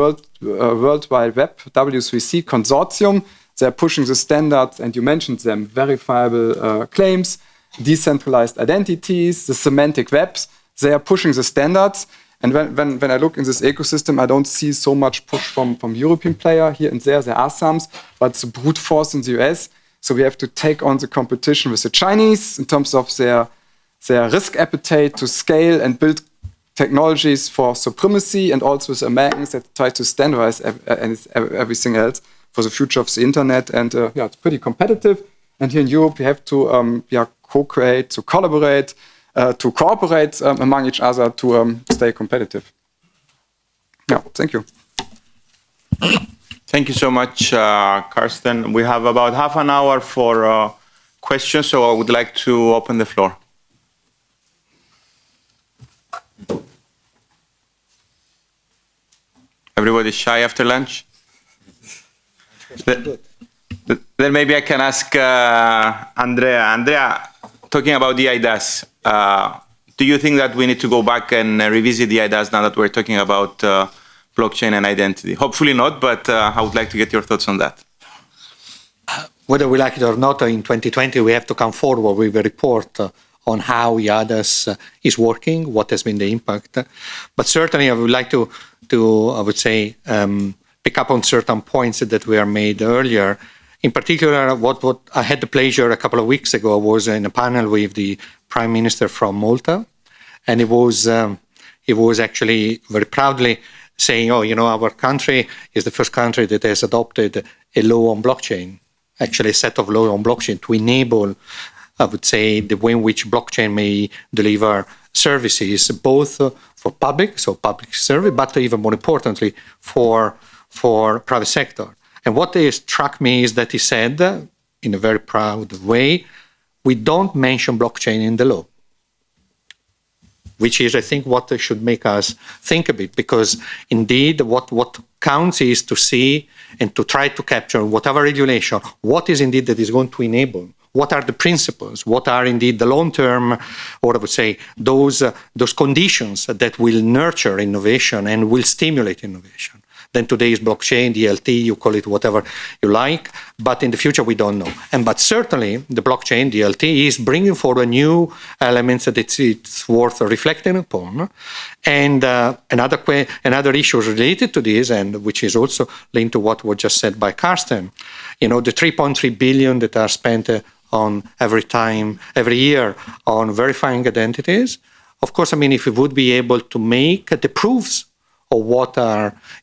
World Wide Web, W3C consortium, they're pushing the standards, and you mentioned them, verifiable claims, decentralized identities, the semantic webs. They are pushing the standards. And when I look in this ecosystem, I don't see so much push from European player. Here and there are some, but it's a brute force in the US. So we have to take on the competition with the Chinese in terms of their risk appetite to scale and build technologies for supremacy, and also with Americans that try to standardize everything else for the future of the internet. And it's pretty competitive. And here in Europe, we have to co-create, to collaborate, to cooperate among each other to stay competitive. Yeah, thank you. Thank you so much, Karsten. We have about half an hour for questions, so I would like to open the floor. Everybody's shy after lunch? Then maybe I can ask Andrea. Andrea, talking about the EIDAS, do you think that we need to go back and revisit the EIDAS now that we're talking about blockchain and identity? Hopefully not, but I would like to get your thoughts on that. Whether we like it or not, in 2020 we have to come forward with a report on how EIDAS is working, what has been the impact. But certainly I would like to I would say, pick up on certain points that were made earlier. In particular, what I had the pleasure a couple of weeks ago, I was in a panel with the Prime Minister from Malta, and it was actually very proudly saying, oh, our country is the first country that has adopted a law on blockchain, actually a set of law on blockchain to enable, I would say, the way in which blockchain may deliver services, both for public, so public service, but even more importantly, for private sector. And what struck me is that he said, in a very proud way, we don't mention blockchain in the law, which is, I think, what should make us think a bit, because indeed what counts is to see and to try to capture whatever regulation, what is indeed that is going to enable, what are the principles, what are indeed the long-term, or I would say, those conditions that will nurture innovation and will stimulate innovation. Then today is blockchain, DLT, you call it whatever you like, but in the future we don't know. But certainly the blockchain, DLT, is bringing forward new elements that it's worth reflecting upon. And another issue related to this, and which is also linked to what was just said by Carsten, the 3.3 billion that are spent on every year on verifying identities. Of course, if we would be able to make the proofs of what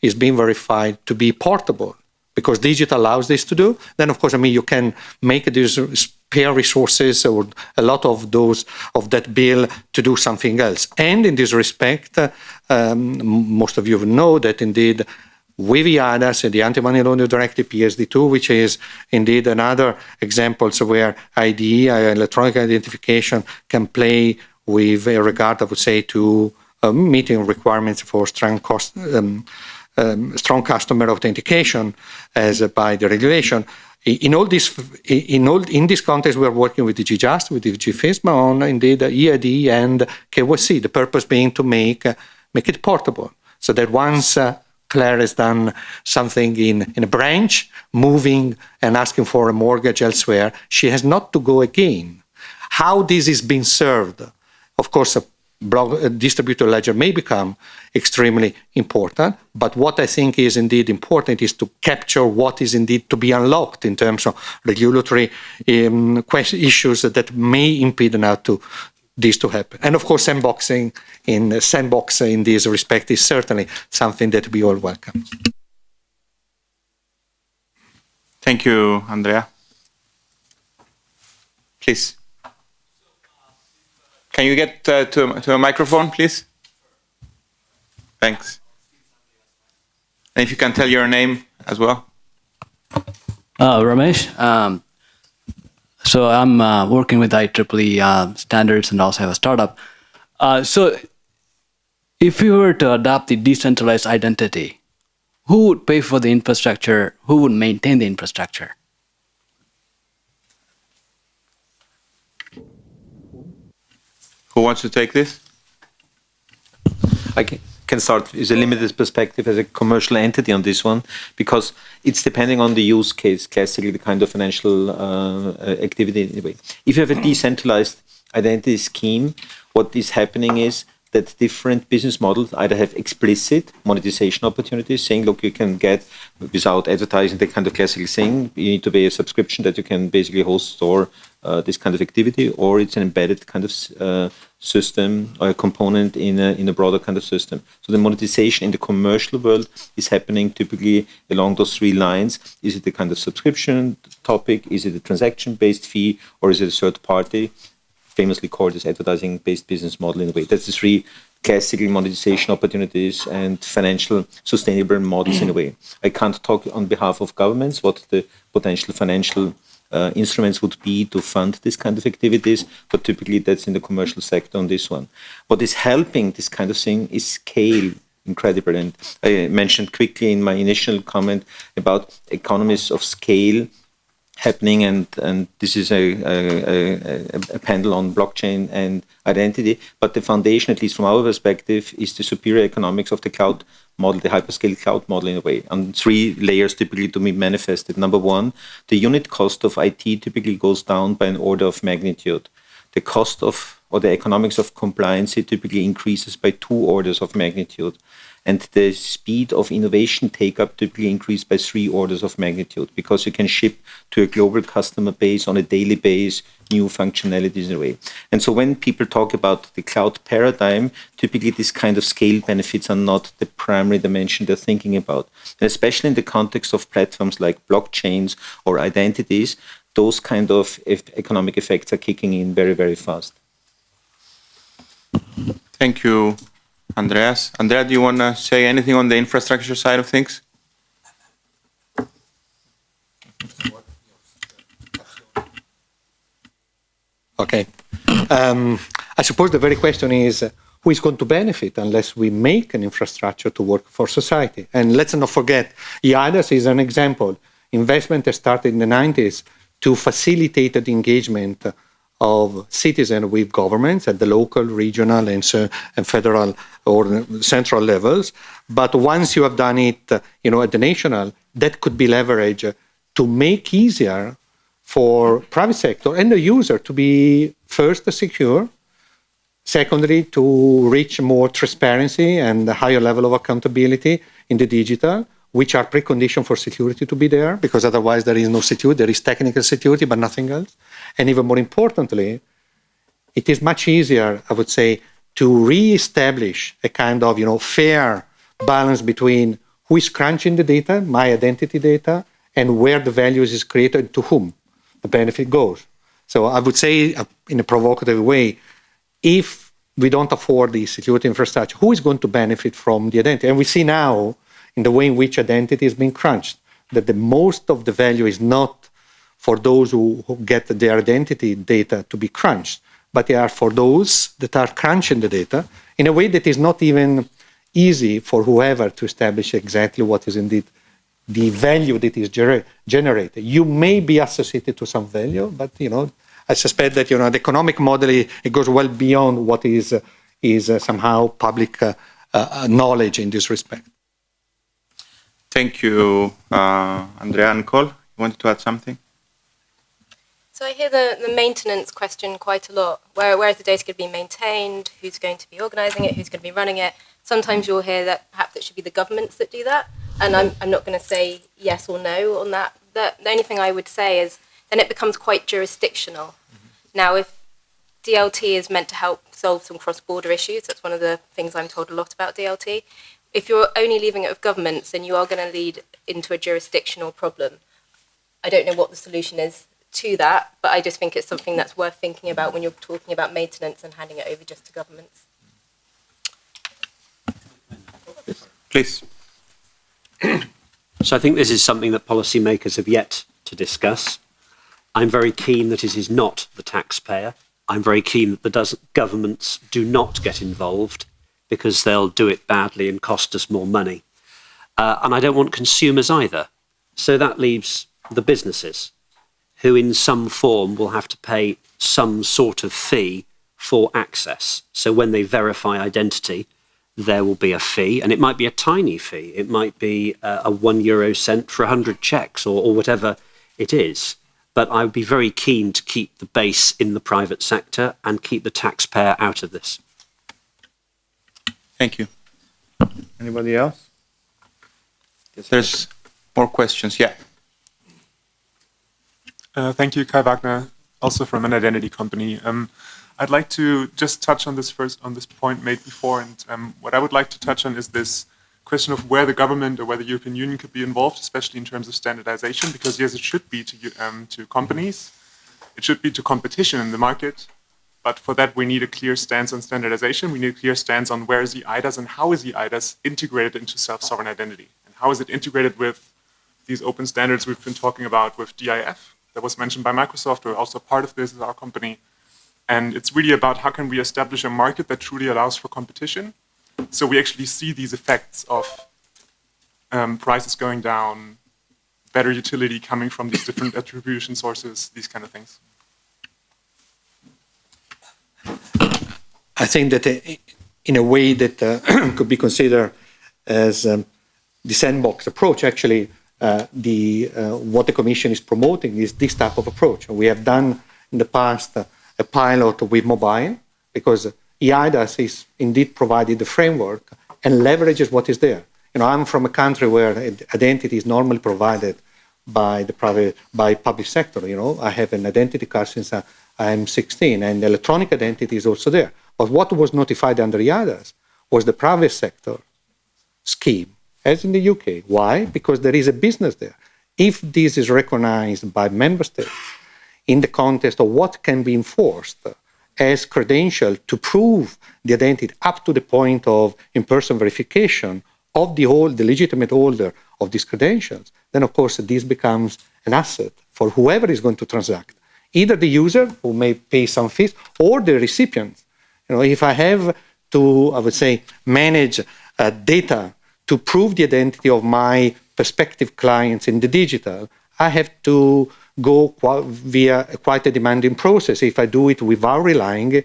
is being verified to be portable, because digital allows this to do, then of course, you can make these spare resources or a lot of that bill to do something else. And in this respect, most of you know that indeed with EIDAS and the Anti-Money Laundering Directive, PSD2, which is indeed another example where ID, electronic identification, can play with regard, I would say, to meeting requirements for strong customer authentication as by the regulation. In this context, we are working with the GJust, with the GFISMA on indeed EID and KYC. The purpose being to make it portable, so that once Claire has done something in a branch, moving and asking for a mortgage elsewhere, she has not to go again. How this is being served, of course, a distributed ledger may become extremely important, but what I think is indeed important is to capture what is indeed to be unlocked in terms of regulatory issues that may impede now to this to happen. And of course, sandboxing in this respect is certainly something that we all welcome. Thank you, Andrea. Please. Can you get to a microphone, please? Thanks. And if you can tell your name as well. Ramesh. So I'm working with IEEE standards and also have a startup. So if we were to adopt the decentralized identity, who would pay for the infrastructure? Who would maintain the infrastructure? Who wants to take this? I can start with a limited perspective as a commercial entity on this one, because it's depending on the use case, classically the kind of financial activity anyway. If you have a decentralized identity scheme, what is happening is that different business models either have explicit monetization opportunities, saying, look, you can get, without advertising, the kind of classical thing, you need to pay a subscription that you can basically host or this kind of activity, or it's an embedded kind of system or a component in a broader kind of system. So the monetization in the commercial world is happening typically along those three lines. Is it the kind of subscription topic? Is it a transaction-based fee? Or is it a third party? Famously called as advertising-based business model in a way. That's the three classical monetization opportunities and financial sustainable models in a way. I can't talk on behalf of governments what the potential financial instruments would be to fund this kind of activities, but typically that's in the commercial sector on this one. What is helping this kind of thing is scale, incredible. And I mentioned quickly in my initial comment about economies of scale happening, and this is a panel on blockchain and identity, but the foundation, at least from our perspective, is the superior economics of the cloud model, the hyperscale cloud model in a way, on three layers typically to be manifested. Number one, the unit cost of IT typically goes down by an order of magnitude. the cost of or the economics of compliance typically increases by 2 orders of magnitude. And the speed of innovation take-up typically increased by 3 orders of magnitude, because you can ship to a global customer base on a daily basis new functionalities in a way. And so when people talk about the cloud paradigm, typically this kind of scale benefits are not the primary dimension they're thinking about. And especially in the context of platforms like blockchains or identities, those kind of economic effects are kicking in very, very fast. Thank you, Andreas. Andrea, do you want to say anything on the infrastructure side of things? Okay. I suppose the very question is, who is going to benefit unless we make an infrastructure to work for society? And let's not forget, EIDAS is an example. Investment has started in the 90s to facilitate the engagement of citizens with governments at the local, regional, and federal or central levels. But once you have done it, at the national, that could be leveraged to make easier for private sector and the user to be first secure, secondly to reach more transparency and a higher level of accountability in the digital, which are preconditions for security to be there, because otherwise there is no security, there is technical security, but nothing else. And even more importantly, it is much easier, I would say, to re-establish a kind of, fair balance between who is crunching the data, my identity data, and where the values is created, to whom the benefit goes. So I would say, in a provocative way, if we don't afford the security infrastructure, who is going to benefit from the identity? And we see now, in the way in which identity is being crunched, that the most of the value is not for those who get their identity data to be crunched, but they are for those that are crunching the data in a way that is not even easy for whoever to establish exactly what is indeed the value that is generated. You may be associated to some value, but I suspect that the economic model, it goes well beyond what is somehow public knowledge in this respect. Thank you, Andrea. Nicole, you wanted to add something? So I hear the maintenance question quite a lot. Where is the data going to be maintained? Who's going to be organising it? Who's going to be running it? Sometimes you'll hear that perhaps it should be the governments that do that. And I'm not going to say yes or no on that. The only thing I would say is then it becomes quite jurisdictional. Mm-hmm. Now, if DLT is meant to help solve some cross-border issues, that's one of the things I'm told a lot about DLT. If you're only leaving it with governments, then you are going to lead into a jurisdictional problem. I don't know what the solution is to that, but I just think it's something that's worth thinking about when you're talking about maintenance and handing it over just to governments. Please. So I think this is something that policymakers have yet to discuss. I'm very keen that it is not the taxpayer. I'm very keen that the governments do not get involved, because they'll do it badly and cost us more money. And I don't want consumers either. So that leaves the businesses, who in some form will have to pay some sort of fee for access. So when they verify identity, there will be a fee, and it might be a tiny fee. It might be a €1 for 100 checks or whatever it is. But I would be very keen to keep the base in the private sector and keep the taxpayer out of this. Thank you. Anybody else? Yes, there's more questions. Yeah. Thank you, Kai Wagner, also from an identity company. I'd like to just touch on this point made before, and what I would like to touch on is this question of where the government or where the European Union could be involved, especially in terms of standardization, because yes, it should be to companies, it should be to competition in the market, but for that we need a clear stance on standardization, we need a clear stance on where is the EIDAS and how is the EIDAS integrated into self-sovereign identity, and how is it integrated with these open standards we've been talking about with DIF, that was mentioned by Microsoft. We're also part of this as our company. And it's really about how can we establish a market that truly allows for competition. So we actually see these effects of prices going down, better utility coming from these different attribution sources, these kind of things. I think that in a way that could be considered as the sandbox approach, actually, what the Commission is promoting is this type of approach. We have done in the past a pilot with mobile, because EIDAS is indeed provided the framework and leverages what is there. I'm from a country where identity is normally provided by public sector. I have an identity card since I'm 16, and electronic identity is also there. But what was notified under EIDAS was the private sector scheme, as in the UK. Why? Because there is a business there. If this is recognized by member states in the context of what can be enforced as credential to prove the identity up to the point of in-person verification of the legitimate holder of these credentials, then of course this becomes an asset for whoever is going to transact, either the user who may pay some fees or the recipient. If I have to, I would say, manage data to prove the identity of my prospective clients in the digital, I have to go via quite a demanding process if I do it without relying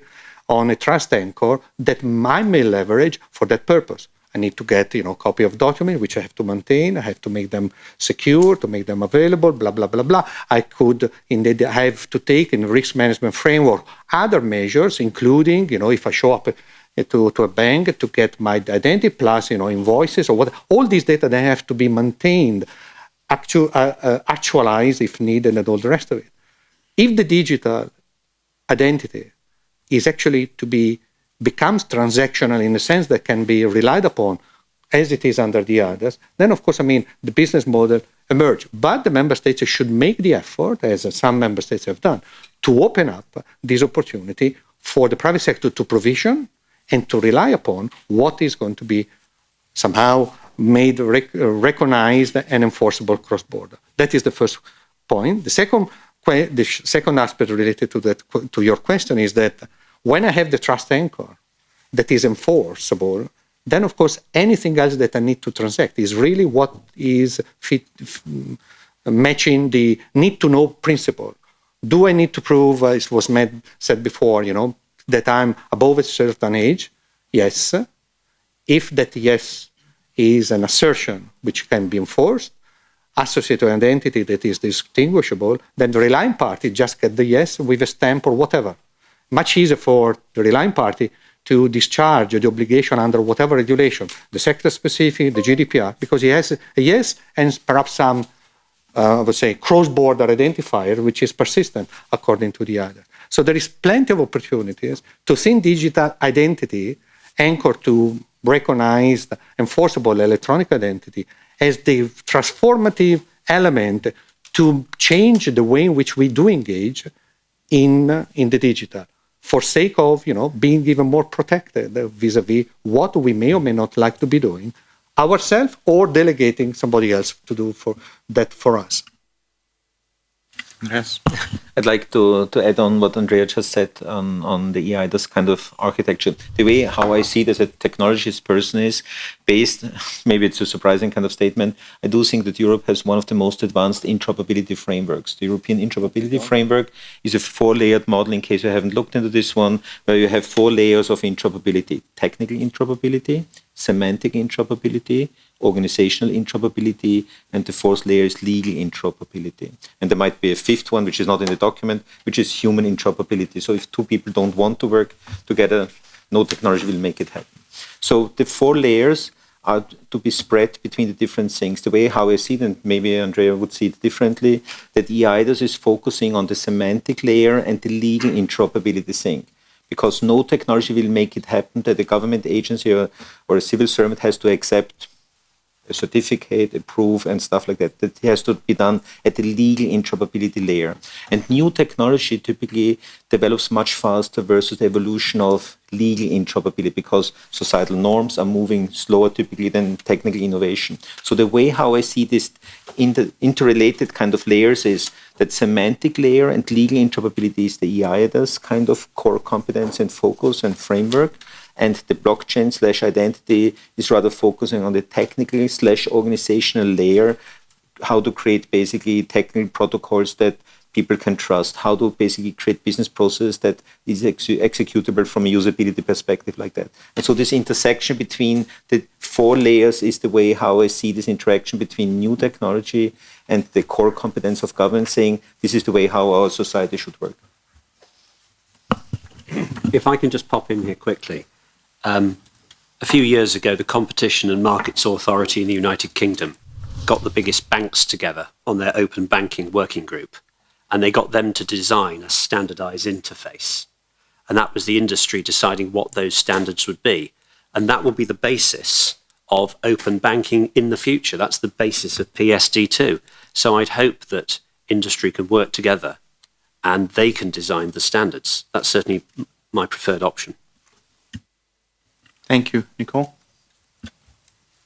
on a trust anchor that I may leverage for that purpose. I need to get a copy of document, which I have to maintain. I have to make them secure, to make them available, blah, blah, blah, blah. I could indeed have to take in risk management framework other measures, including, if I show up to a bank to get my identity plus, invoices or what, all these data, they have to be maintained, actualized if needed, and all the rest of it. If the digital identity is actually becomes transactional in the sense that can be relied upon as it is under the EIDAS, then of course, the business model emerge. But the member states should make the effort, as some member states have done, to open up this opportunity for the private sector to provision and to rely upon what is going to be somehow made recognized and enforceable cross-border. That is the first point. The second aspect related to your question is that when I have the trust anchor that is enforceable, then of course anything else that I need to transact is really what is matching the need to know principle. Do I need to prove, as it was said before, that I'm above a certain age? Yes. If that yes is an assertion which can be enforced, associated identity that is distinguishable, then the relying party just get the yes with a stamp or whatever. Much easier for the relying party to discharge the obligation under whatever regulation, the sector-specific, the GDPR, because he has a yes and perhaps some, I would say, cross-border identifier, which is persistent according to the other. So there is plenty of opportunities to see digital identity anchored to recognized, enforceable electronic identity as the transformative element to change the way in which we do engage in the digital, for sake of being even more protected vis-a-vis what we may or may not like to be doing ourselves or delegating somebody else to do for us. Yes. I'd like to add on what Andrea just said on the EIDAS kind of architecture. The way how I see it as a technologist person is based, maybe it's a surprising kind of statement, I do think that Europe has one of the most advanced interoperability frameworks. The European Interoperability Framework is a 4-layered model, in case you haven't looked into this one, where you have 4 layers of interoperability: technical interoperability, semantic interoperability, organizational interoperability, and the 4th layer is legal interoperability. And there might be a 5th one, which is not in the document, which is human interoperability. So if 2 people don't want to work together, no technology will make it happen. So the 4 layers are to be spread between the different things. The way how I see it, and maybe Andrea would see it differently, that EIDAS is focusing on the semantic layer and the legal interoperability thing. Because no technology will make it happen that a government agency or a civil servant has to accept a certificate, a proof, and stuff like that. That has to be done at the legal interoperability layer. And new technology typically develops much faster versus the evolution of legal interoperability, because societal norms are moving slower typically than technical innovation. So the way how I see this interrelated kind of layers is that semantic layer and legal interoperability is the EIDAS kind of core competence and focus and framework. And the blockchain/identity is rather focusing on the technical/organizational layer, how to create basically technical protocols that people can trust, how to basically create business processes that is executable from a usability perspective like that. And so this intersection between the 4 layers is the way how I see this interaction between new technology and the core competence of governance, saying this is the way how our society should work. If I can just pop in here quickly. A few years ago, the Competition and Markets Authority in the United Kingdom got the biggest banks together on their open banking working group, and they got them to design a standardized interface. And that was the industry deciding what those standards would be. And that will be the basis of open banking in the future. That's the basis of PSD2. So I'd hope that industry can work together and they can design the standards. That's certainly my preferred option. Thank you. Nicole?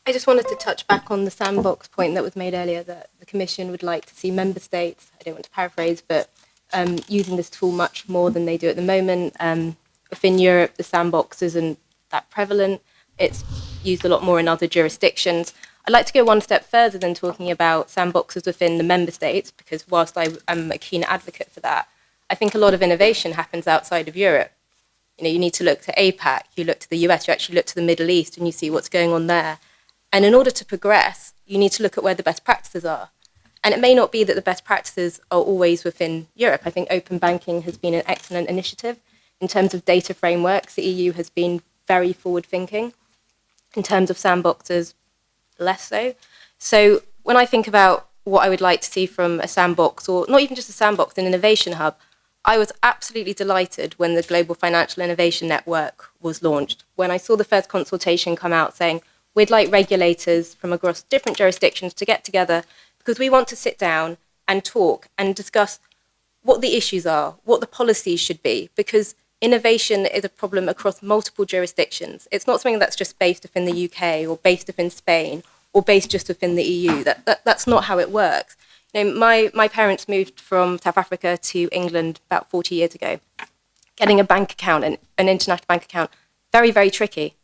I just wanted to touch back on the sandbox point that was made earlier, that the Commission would like to see member states, I don't want to paraphrase, but using this tool much more than they do at the moment. Within Europe, the sandbox isn't that prevalent. It's used a lot more in other jurisdictions. I'd like to go one step further than talking about sandboxes within the member states, because whilst I am a keen advocate for that, I think a lot of innovation happens outside of Europe. You know, you need to look to APAC, you look to the US, you actually look to the Middle East and you see what's going on there. And in order to progress, you need to look at where the best practices are. And it may not be that the best practices are always within Europe. I think open banking has been an excellent initiative. In terms of data frameworks, the EU has been very forward-thinking. In terms of sandboxes, less so. So when I think about what I would like to see from a sandbox, or not even just a sandbox, an innovation hub, I was absolutely delighted when the Global Financial Innovation Network was launched. When I saw the first consultation come out saying, we'd like regulators from across different jurisdictions to get together because we want to sit down and talk and discuss what the issues are, what the policies should be, because innovation is a problem across multiple jurisdictions. It's not something that's just based within the UK or based within Spain or based just within the EU. That's not how it works. You know, my parents moved from South Africa to England about 40 years ago. Getting a bank account, an international bank account, very, very tricky.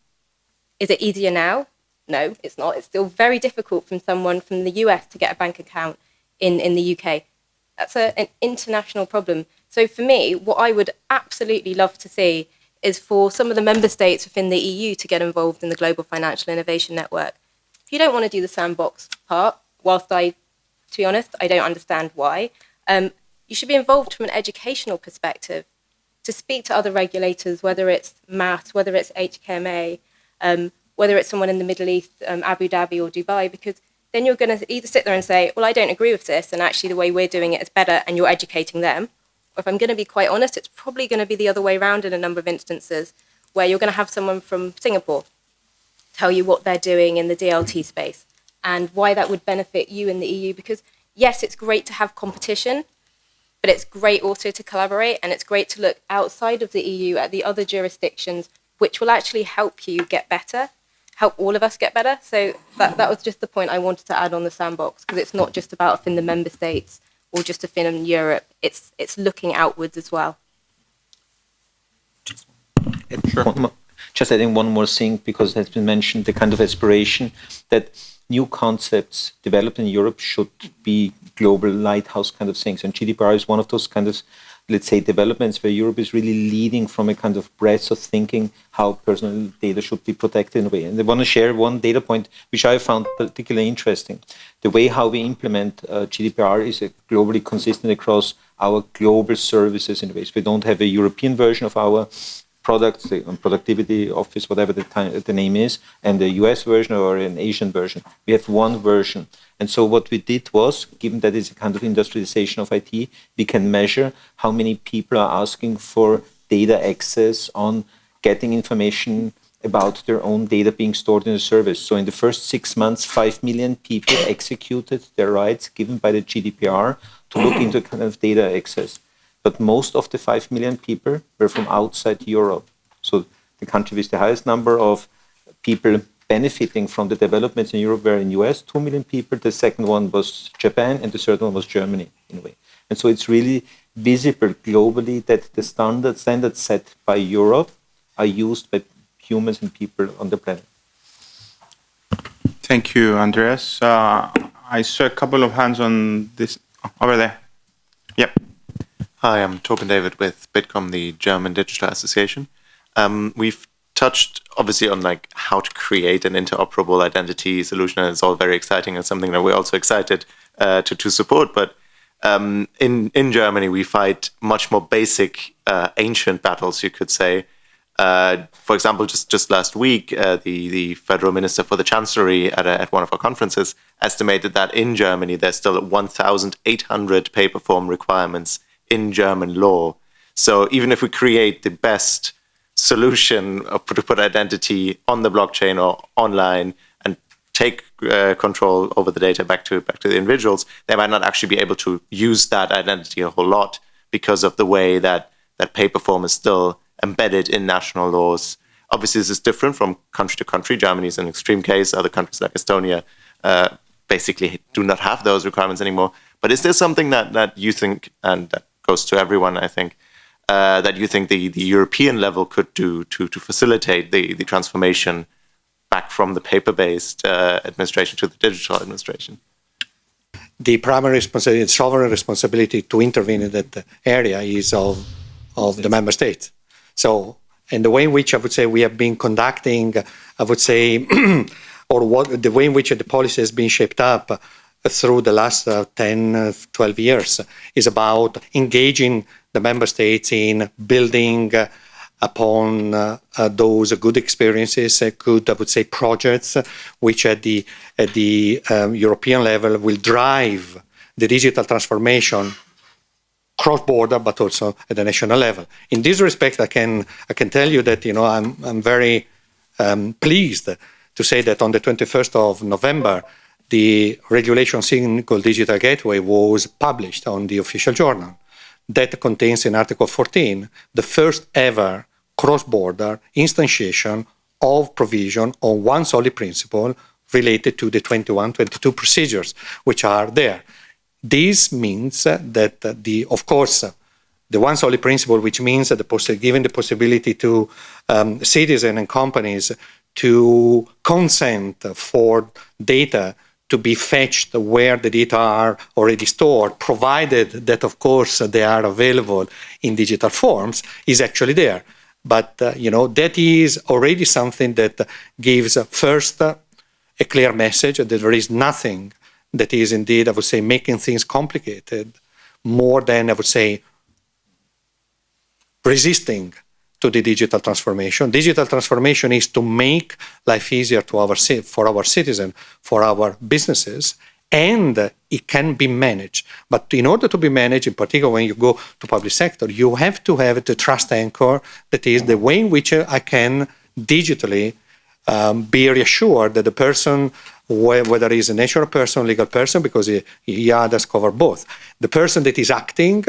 Is it easier now? No, it's not. It's still very difficult from someone from the US to get a bank account in the UK. That's an international problem. So for me, what I would absolutely love to see is for some of the member states within the EU to get involved in the Global Financial Innovation Network. If you don't want to do the sandbox part, whilst to be honest, I don't understand why, you should be involved from an educational perspective to speak to other regulators, whether it's MAS, whether it's HKMA, whether it's someone in the Middle East, Abu Dhabi or Dubai, because then you're going to either sit there and say, well, I don't agree with this, and actually the way we're doing it is better, and you're educating them. Or if I'm going to be quite honest, it's probably going to be the other way around in a number of instances, where you're going to have someone from Singapore tell you what they're doing in the DLT space and why that would benefit you in the EU. Because yes, it's great to have competition, but it's great also to collaborate, and it's great to look outside of the EU at the other jurisdictions, which will actually help you get better, help all of us get better. So that was just the point I wanted to add on the sandbox, because it's not just about within the member states or just within Europe. It's looking outwards as well. Just adding one more thing, because it has been mentioned, the kind of aspiration that new concepts developed in Europe should be global lighthouse kind of things. And GDPR is one of those kind of, let's say, developments where Europe is really leading from a kind of breadth of thinking how personal data should be protected in a way. And I want to share one data point which I found particularly interesting. The way how we implement GDPR is globally consistent across our global services in ways. We don't have a European version of our products, the productivity office, whatever the name is, and the US version or an Asian version. We have one version. And so what we did was, given that it's a kind of industrialization of IT, we can measure how many people are asking for data access on getting information about their own data being stored in a service. So in the first 6 months, 5 million people executed their rights given by the GDPR to look into kind of data access. But most of the 5 million people were from outside Europe. So the country with the highest number of people benefiting from the developments in Europe were in US, 2 million people. The second one was Japan, and the third one was Germany, in a way. And so it's really visible globally that the standards set by Europe are used by humans and people on the planet. Thank you, Andreas. I saw a couple of hands on this over there. Yep. Hi, I'm Torben David with Bitkom, the German Digital Association. We've touched obviously on like how to create an interoperable identity solution, and it's all very exciting and something that we're also excited to support. But In Germany, we fight much more basic, ancient battles, you could say. For example, just last week, the federal minister for the chancellery at one of our conferences estimated that in Germany there's still 1,800 paper form requirements in German law. So even if we create the best solution to put identity on the blockchain or online and take control over the data back to the individuals, they might not actually be able to use that identity a whole lot because of the way that paper form is still embedded in national laws. Obviously, this is different from country to country. Germany is an extreme case. Other countries like Estonia basically do not have those requirements anymore. But is there something that you think, and that goes to everyone, I think, that you think the European level could do to facilitate the transformation back from the paper-based administration to the digital administration? The primary responsibility, the sovereign responsibility to intervene in that area is of the member states. So, and the way in which I would say we have been conducting, I would say, or the way in which the policy has been shaped up through the last 10, 12 years is about engaging the member states in building upon those good experiences, good, I would say, projects, which at the European level will drive the digital transformation cross-border, but also at the national level. In this respect, I can tell you that I'm very pleased to say that on the 21st of November, the regulation Single Digital Gateway was published on the official journal. That contains in Article 14 the first ever cross-border instantiation of provision on one solid principle related to the 21-22 procedures which are there. This means that of course, the one solid principle, which means that given the possibility to citizens and companies to consent for data to be fetched where the data are already stored, provided that, of course, they are available in digital forms, is actually there. But, that is already something that gives first a clear message that there is nothing that is indeed, I would say, making things complicated more than, I would say, resisting to the digital transformation. Digital transformation is to make life easier for our citizens, for our businesses, and it can be managed. But in order to be managed, in particular when you go to public sector, you have to have the trust anchor, that is the way in which I can digitally be reassured that the person, whether he's a natural person, legal person, because EIDAS cover both, the person that is acting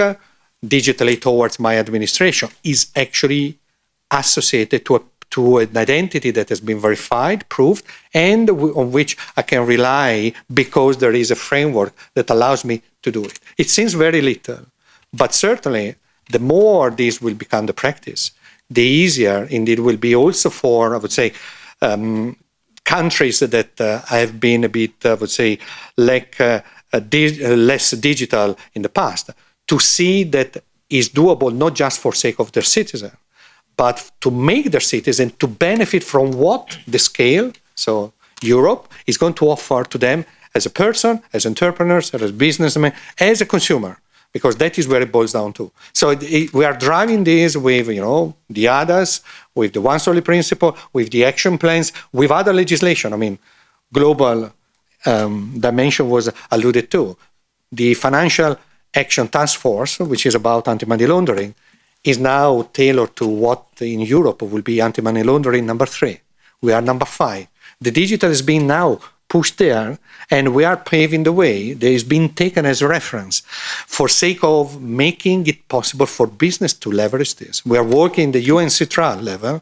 digitally towards my administration is actually associated to an identity that has been verified, proved, and on which I can rely because there is a framework that allows me to do it. It seems very little, but certainly the more this will become the practice, the easier indeed will be also for, I would say, countries that have been a bit, I would say, less digital in the past, to see that is doable not just for sake of their citizens, but to make their citizens to benefit from what the scale, so Europe, is going to offer to them as a person, as entrepreneurs, as a businessman, as a consumer, because that is where it boils down to. So we are driving this with, the EIDAS, with the one solid principle, with the action plans, with other legislation. I mean, global dimension was alluded to. The Financial Action Task Force, which is about anti-money laundering, is now tailored to what in Europe will be anti-money laundering number 3. We are number 5. The digital is being now pushed there, and we are paving the way. There is being taken as a reference for sake of making it possible for business to leverage this. We are working the UNCTRA level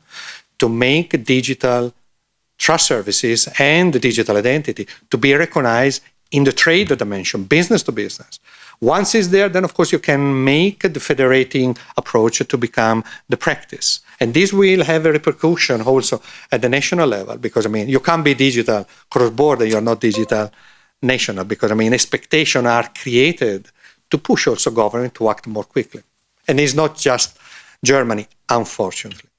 to make digital trust services and the digital identity to be recognized in the trade dimension, business to business. Once it's there, then of course you can make the federating approach to become the practice. And this will have a repercussion also at the national level, because you can't be digital cross-border, you're not digital national, because expectations are created to push also government to act more quickly. And it's not just Germany, unfortunately.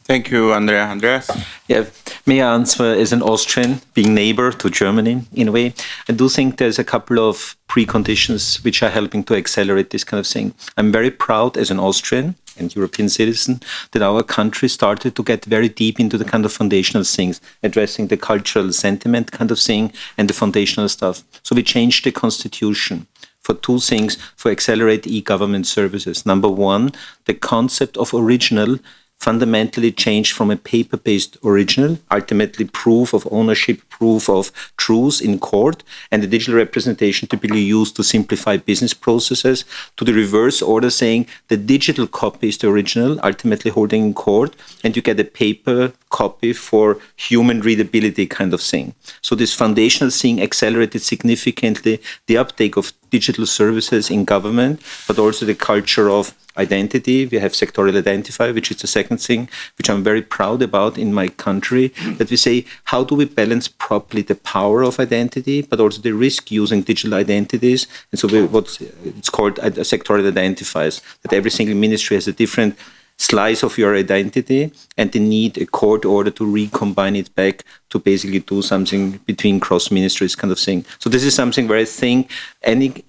Thank you, Andrea. Andreas? Yeah, may I answer as an Austrian, being neighbor to Germany in a way? I do think there's a couple of preconditions which are helping to accelerate this kind of thing. I'm very proud as an Austrian and European citizen that our country started to get very deep into the kind of foundational things, addressing the cultural sentiment kind of thing and the foundational stuff. So we changed the constitution for two things for accelerate e-government services. Number one, the concept of original fundamentally changed from a paper-based original, ultimately proof of ownership, proof of truth in court, and the digital representation typically used to simplify business processes, to the reverse order saying the digital copy is the original, ultimately holding in court, and you get a paper copy for human readability kind of thing. So this foundational thing accelerated significantly the uptake of digital services in government, but also the culture of identity. We have sectorial identifier, which is the second thing, which I'm very proud about in my country, that we say, how do we balance properly the power of identity, but also the risk using digital identities? And so what it's called sectorial identifiers, that every single ministry has a different slice of your identity, and they need a court order to recombine it back to basically do something between cross ministries kind of thing. So this is something where I think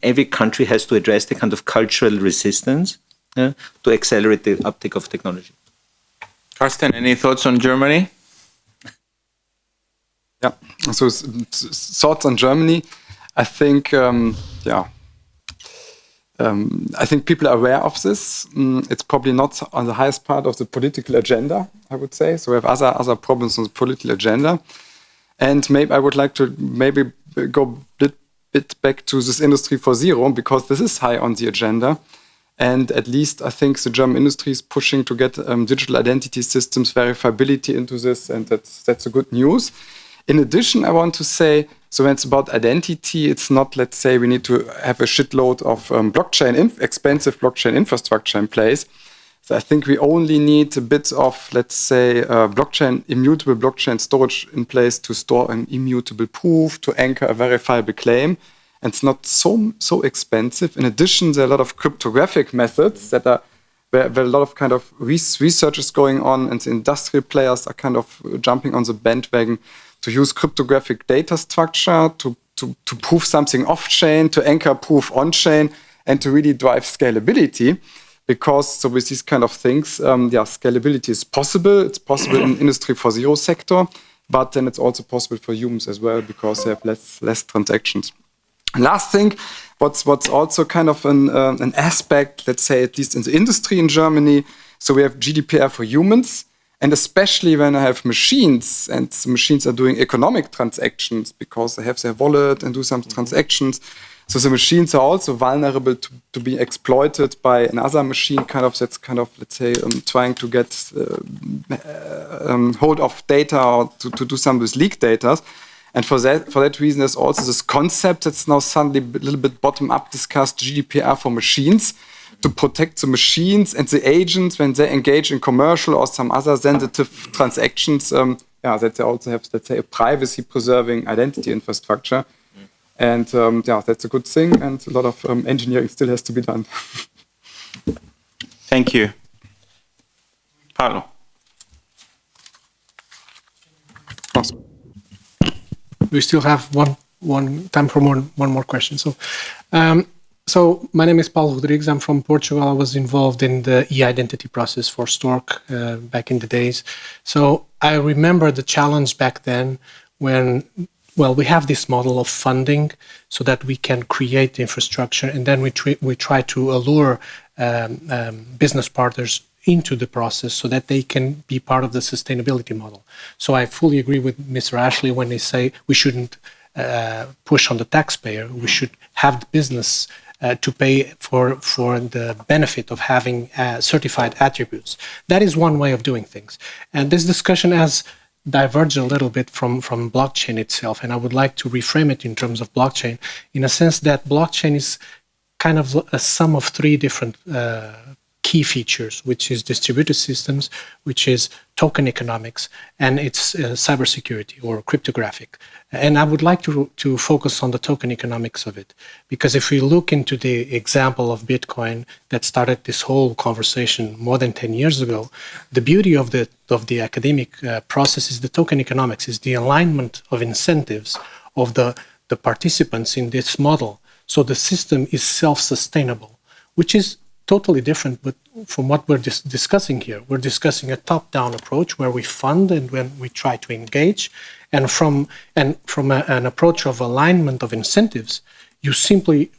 every country has to address the kind of cultural resistance to accelerate the uptake of technology. Carsten, any thoughts on Germany? Yeah, so thoughts on Germany. I think, I think people are aware of this. It's probably not on the highest part of the political agenda, I would say. So we have other problems on the political agenda. And maybe I would like to go a bit back to this Industry 4.0, because this is high on the agenda. And at least I think the German industry is pushing to get digital identity systems verifiability into this, and that's a good news. In addition, I want to say, so when it's about identity, it's not, let's say, we need to have a shitload of expensive blockchain infrastructure in place. So I think we only need a bit of, let's say, immutable blockchain storage in place to store an immutable proof, to anchor a verifiable claim. And it's not so expensive. In addition, there are a lot of cryptographic methods that are where a lot of kind of research is going on, and the industrial players are kind of jumping on the bandwagon to use cryptographic data structure to prove something off-chain, to anchor proof on-chain, and to really drive scalability. Because so with these kind of things, scalability is possible. It's possible in Industry 4.0 sector, but then it's also possible for humans as well, because they have less transactions. Last thing, what's also kind of an aspect, let's say, at least in the industry in Germany. So we have GDPR for humans, and especially when I have machines, and the machines are doing economic transactions because they have their wallet and do some transactions. So the machines are also vulnerable to be exploited by another machine, that's let's say, trying to get hold of data or to do some with leaked data. And for that reason, there's also this concept that's now suddenly a little bit bottom-up discussed, GDPR for machines, to protect the machines and the agents when they engage in commercial or some other sensitive transactions, that they also have, let's say, a privacy-preserving identity infrastructure. And that's a good thing, and a lot of engineering still has to be done. Thank you. Paolo. Awesome. We still have one time for one more question. So my name is Paulo Rodrigues. I'm from Portugal. I was involved in the e-identity process for Stork back in the days. So I remember the challenge back then when, we have this model of funding so that we can create the infrastructure, and then we try to allure business partners into the process so that they can be part of the sustainability model. So I fully agree with Mr. Ashley when they say we shouldn't push on the taxpayer. We should have the business to pay for the benefit of having certified attributes. That is one way of doing things. And this discussion has diverged a little bit from blockchain itself, and I would like to reframe it in terms of blockchain, in a sense that blockchain is kind of a sum of three different key features, which is distributed systems, which is token economics, and it's cybersecurity or cryptographic. And I would like to focus on the token economics of it, because if we look into the example of Bitcoin that started this whole conversation more than 10 years ago, the beauty of the academic process is the token economics, is the alignment of incentives of the participants in this model. So the system is self-sustainable, which is totally different but from what we're discussing here. We're discussing a top-down approach where we fund and when we try to engage, and from an approach of alignment of incentives, you simply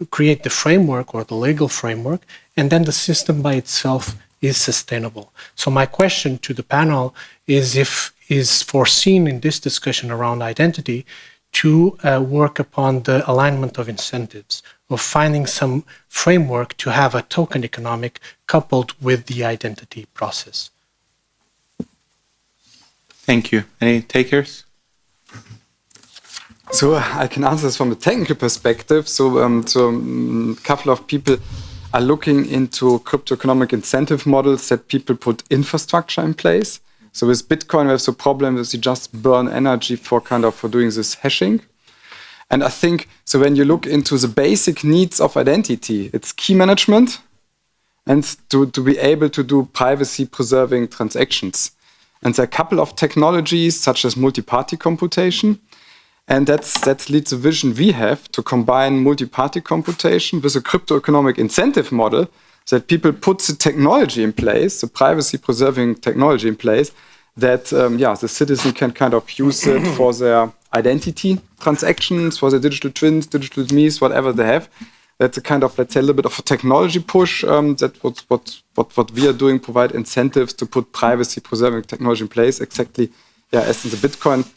create the framework or the legal framework, and then the system by itself is sustainable. So my question to the panel is foreseen in this discussion around identity to work upon the alignment of incentives, of finding some framework to have a token economic coupled with the identity process. Thank you. Any takers? So I can answer this from a technical perspective. So a couple of people are looking into cryptoeconomic incentive models that people put infrastructure in place. So with Bitcoin, we have the problem that you just burn energy for doing this hashing. And I think, so when you look into the basic needs of identity, it's key management and to be able to do privacy-preserving transactions. And there are a couple of technologies, such as multi-party computation. And that leads the vision we have to combine multi-party computation with a cryptoeconomic incentive model, that people put the technology in place, the privacy-preserving technology in place, that the citizen can use it for their identity transactions, for their digital twins, digital me's, whatever they have. That's a let's say, a little bit of a technology push. That what we are doing, provide incentives to put privacy-preserving technology in place, exactly as in the Bitcoin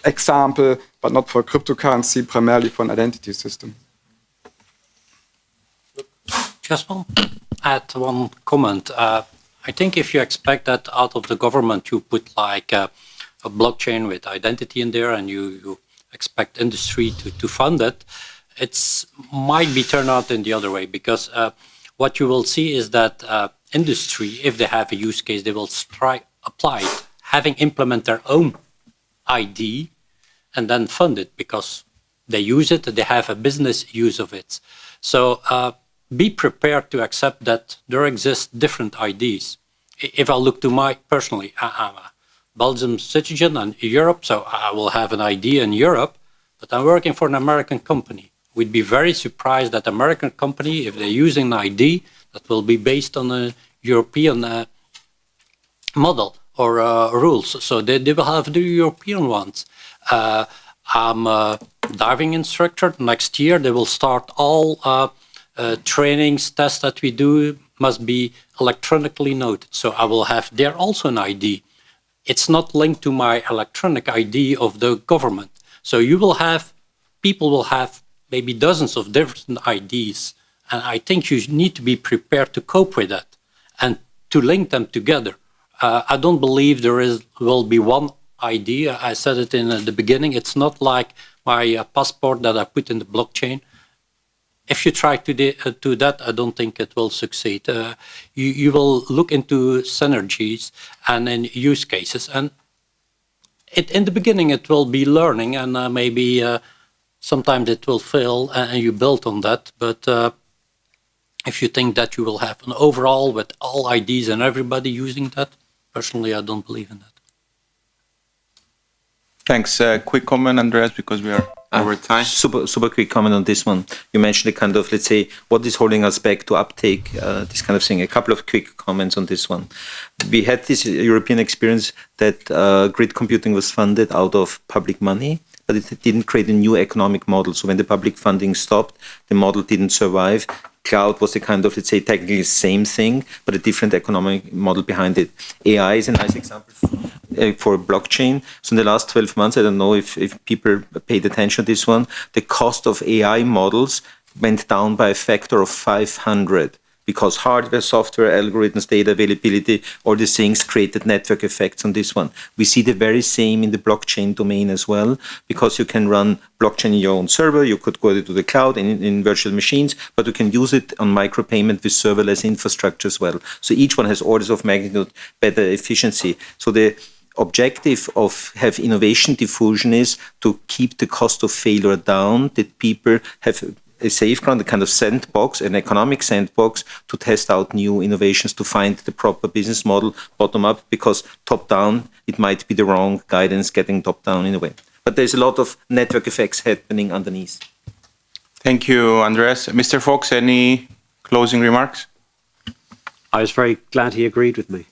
example, but not for a cryptocurrency, primarily for an identity system. Just want to add one comment. I think if you expect that out of the government, you put like a blockchain with identity in there and you expect industry to fund it, it might be turned out in the other way, because what you will see is that industry, if they have a use case, they will apply it, having implement their own ID and then fund it because they use it, they have a business use of it. So be prepared to accept that there exist different IDs. If I look to personally, I'm a Belgian citizen in Europe, so I will have an ID in Europe, but I'm working for an American company. We'd be very surprised that American company, if they're using an ID, that will be based on a European model or rules. So they will have the European ones. I'm a diving instructor. Next year, they will start all trainings, tests that we do must be electronically noted. So I will have there also an ID. It's not linked to my electronic ID of the government. So people will have maybe dozens of different IDs. And I think you need to be prepared to cope with that and to link them together. I don't believe will be one ID. I said it in the beginning. It's not like my passport that I put in the blockchain. If you try to do that, I don't think it will succeed. You will look into synergies and in use cases. And in the beginning, it will be learning, and maybe sometimes it will fail, and you build on that. But if you think that you will have an overall with all IDs and everybody using that, personally, I don't believe in that. Thanks. Quick comment, Andreas, because we are over time. Super quick comment on this one. You mentioned let's say, what is holding us back to uptake this kind of thing. A couple of quick comments on this one. We had this European experience that grid computing was funded out of public money, but it didn't create a new economic model. So when the public funding stopped, the model didn't survive. Cloud was a let's say, technically same thing, but a different economic model behind it. AI is a nice example for blockchain. So in the last 12 months, I don't know if people paid attention to this one, the cost of AI models went down by a factor of 500. because hardware, software, algorithms, data availability, all these things created network effects on this one. We see the very same in the blockchain domain as well, because you can run blockchain in your own server, you could go to the cloud in virtual machines, but you can use it on micropayment with serverless infrastructure as well. So each one has orders of magnitude better efficiency. So the objective of have innovation diffusion is to keep the cost of failure down, that people have a safeground, a kind of sandbox, an economic sandbox to test out new innovations, to find the proper business model bottom up, because top down, it might be the wrong guidance getting top down in a way. But there's a lot of network effects happening underneath. Thank you, Andreas. Mr. Fox, any closing remarks? I was very glad he agreed with me.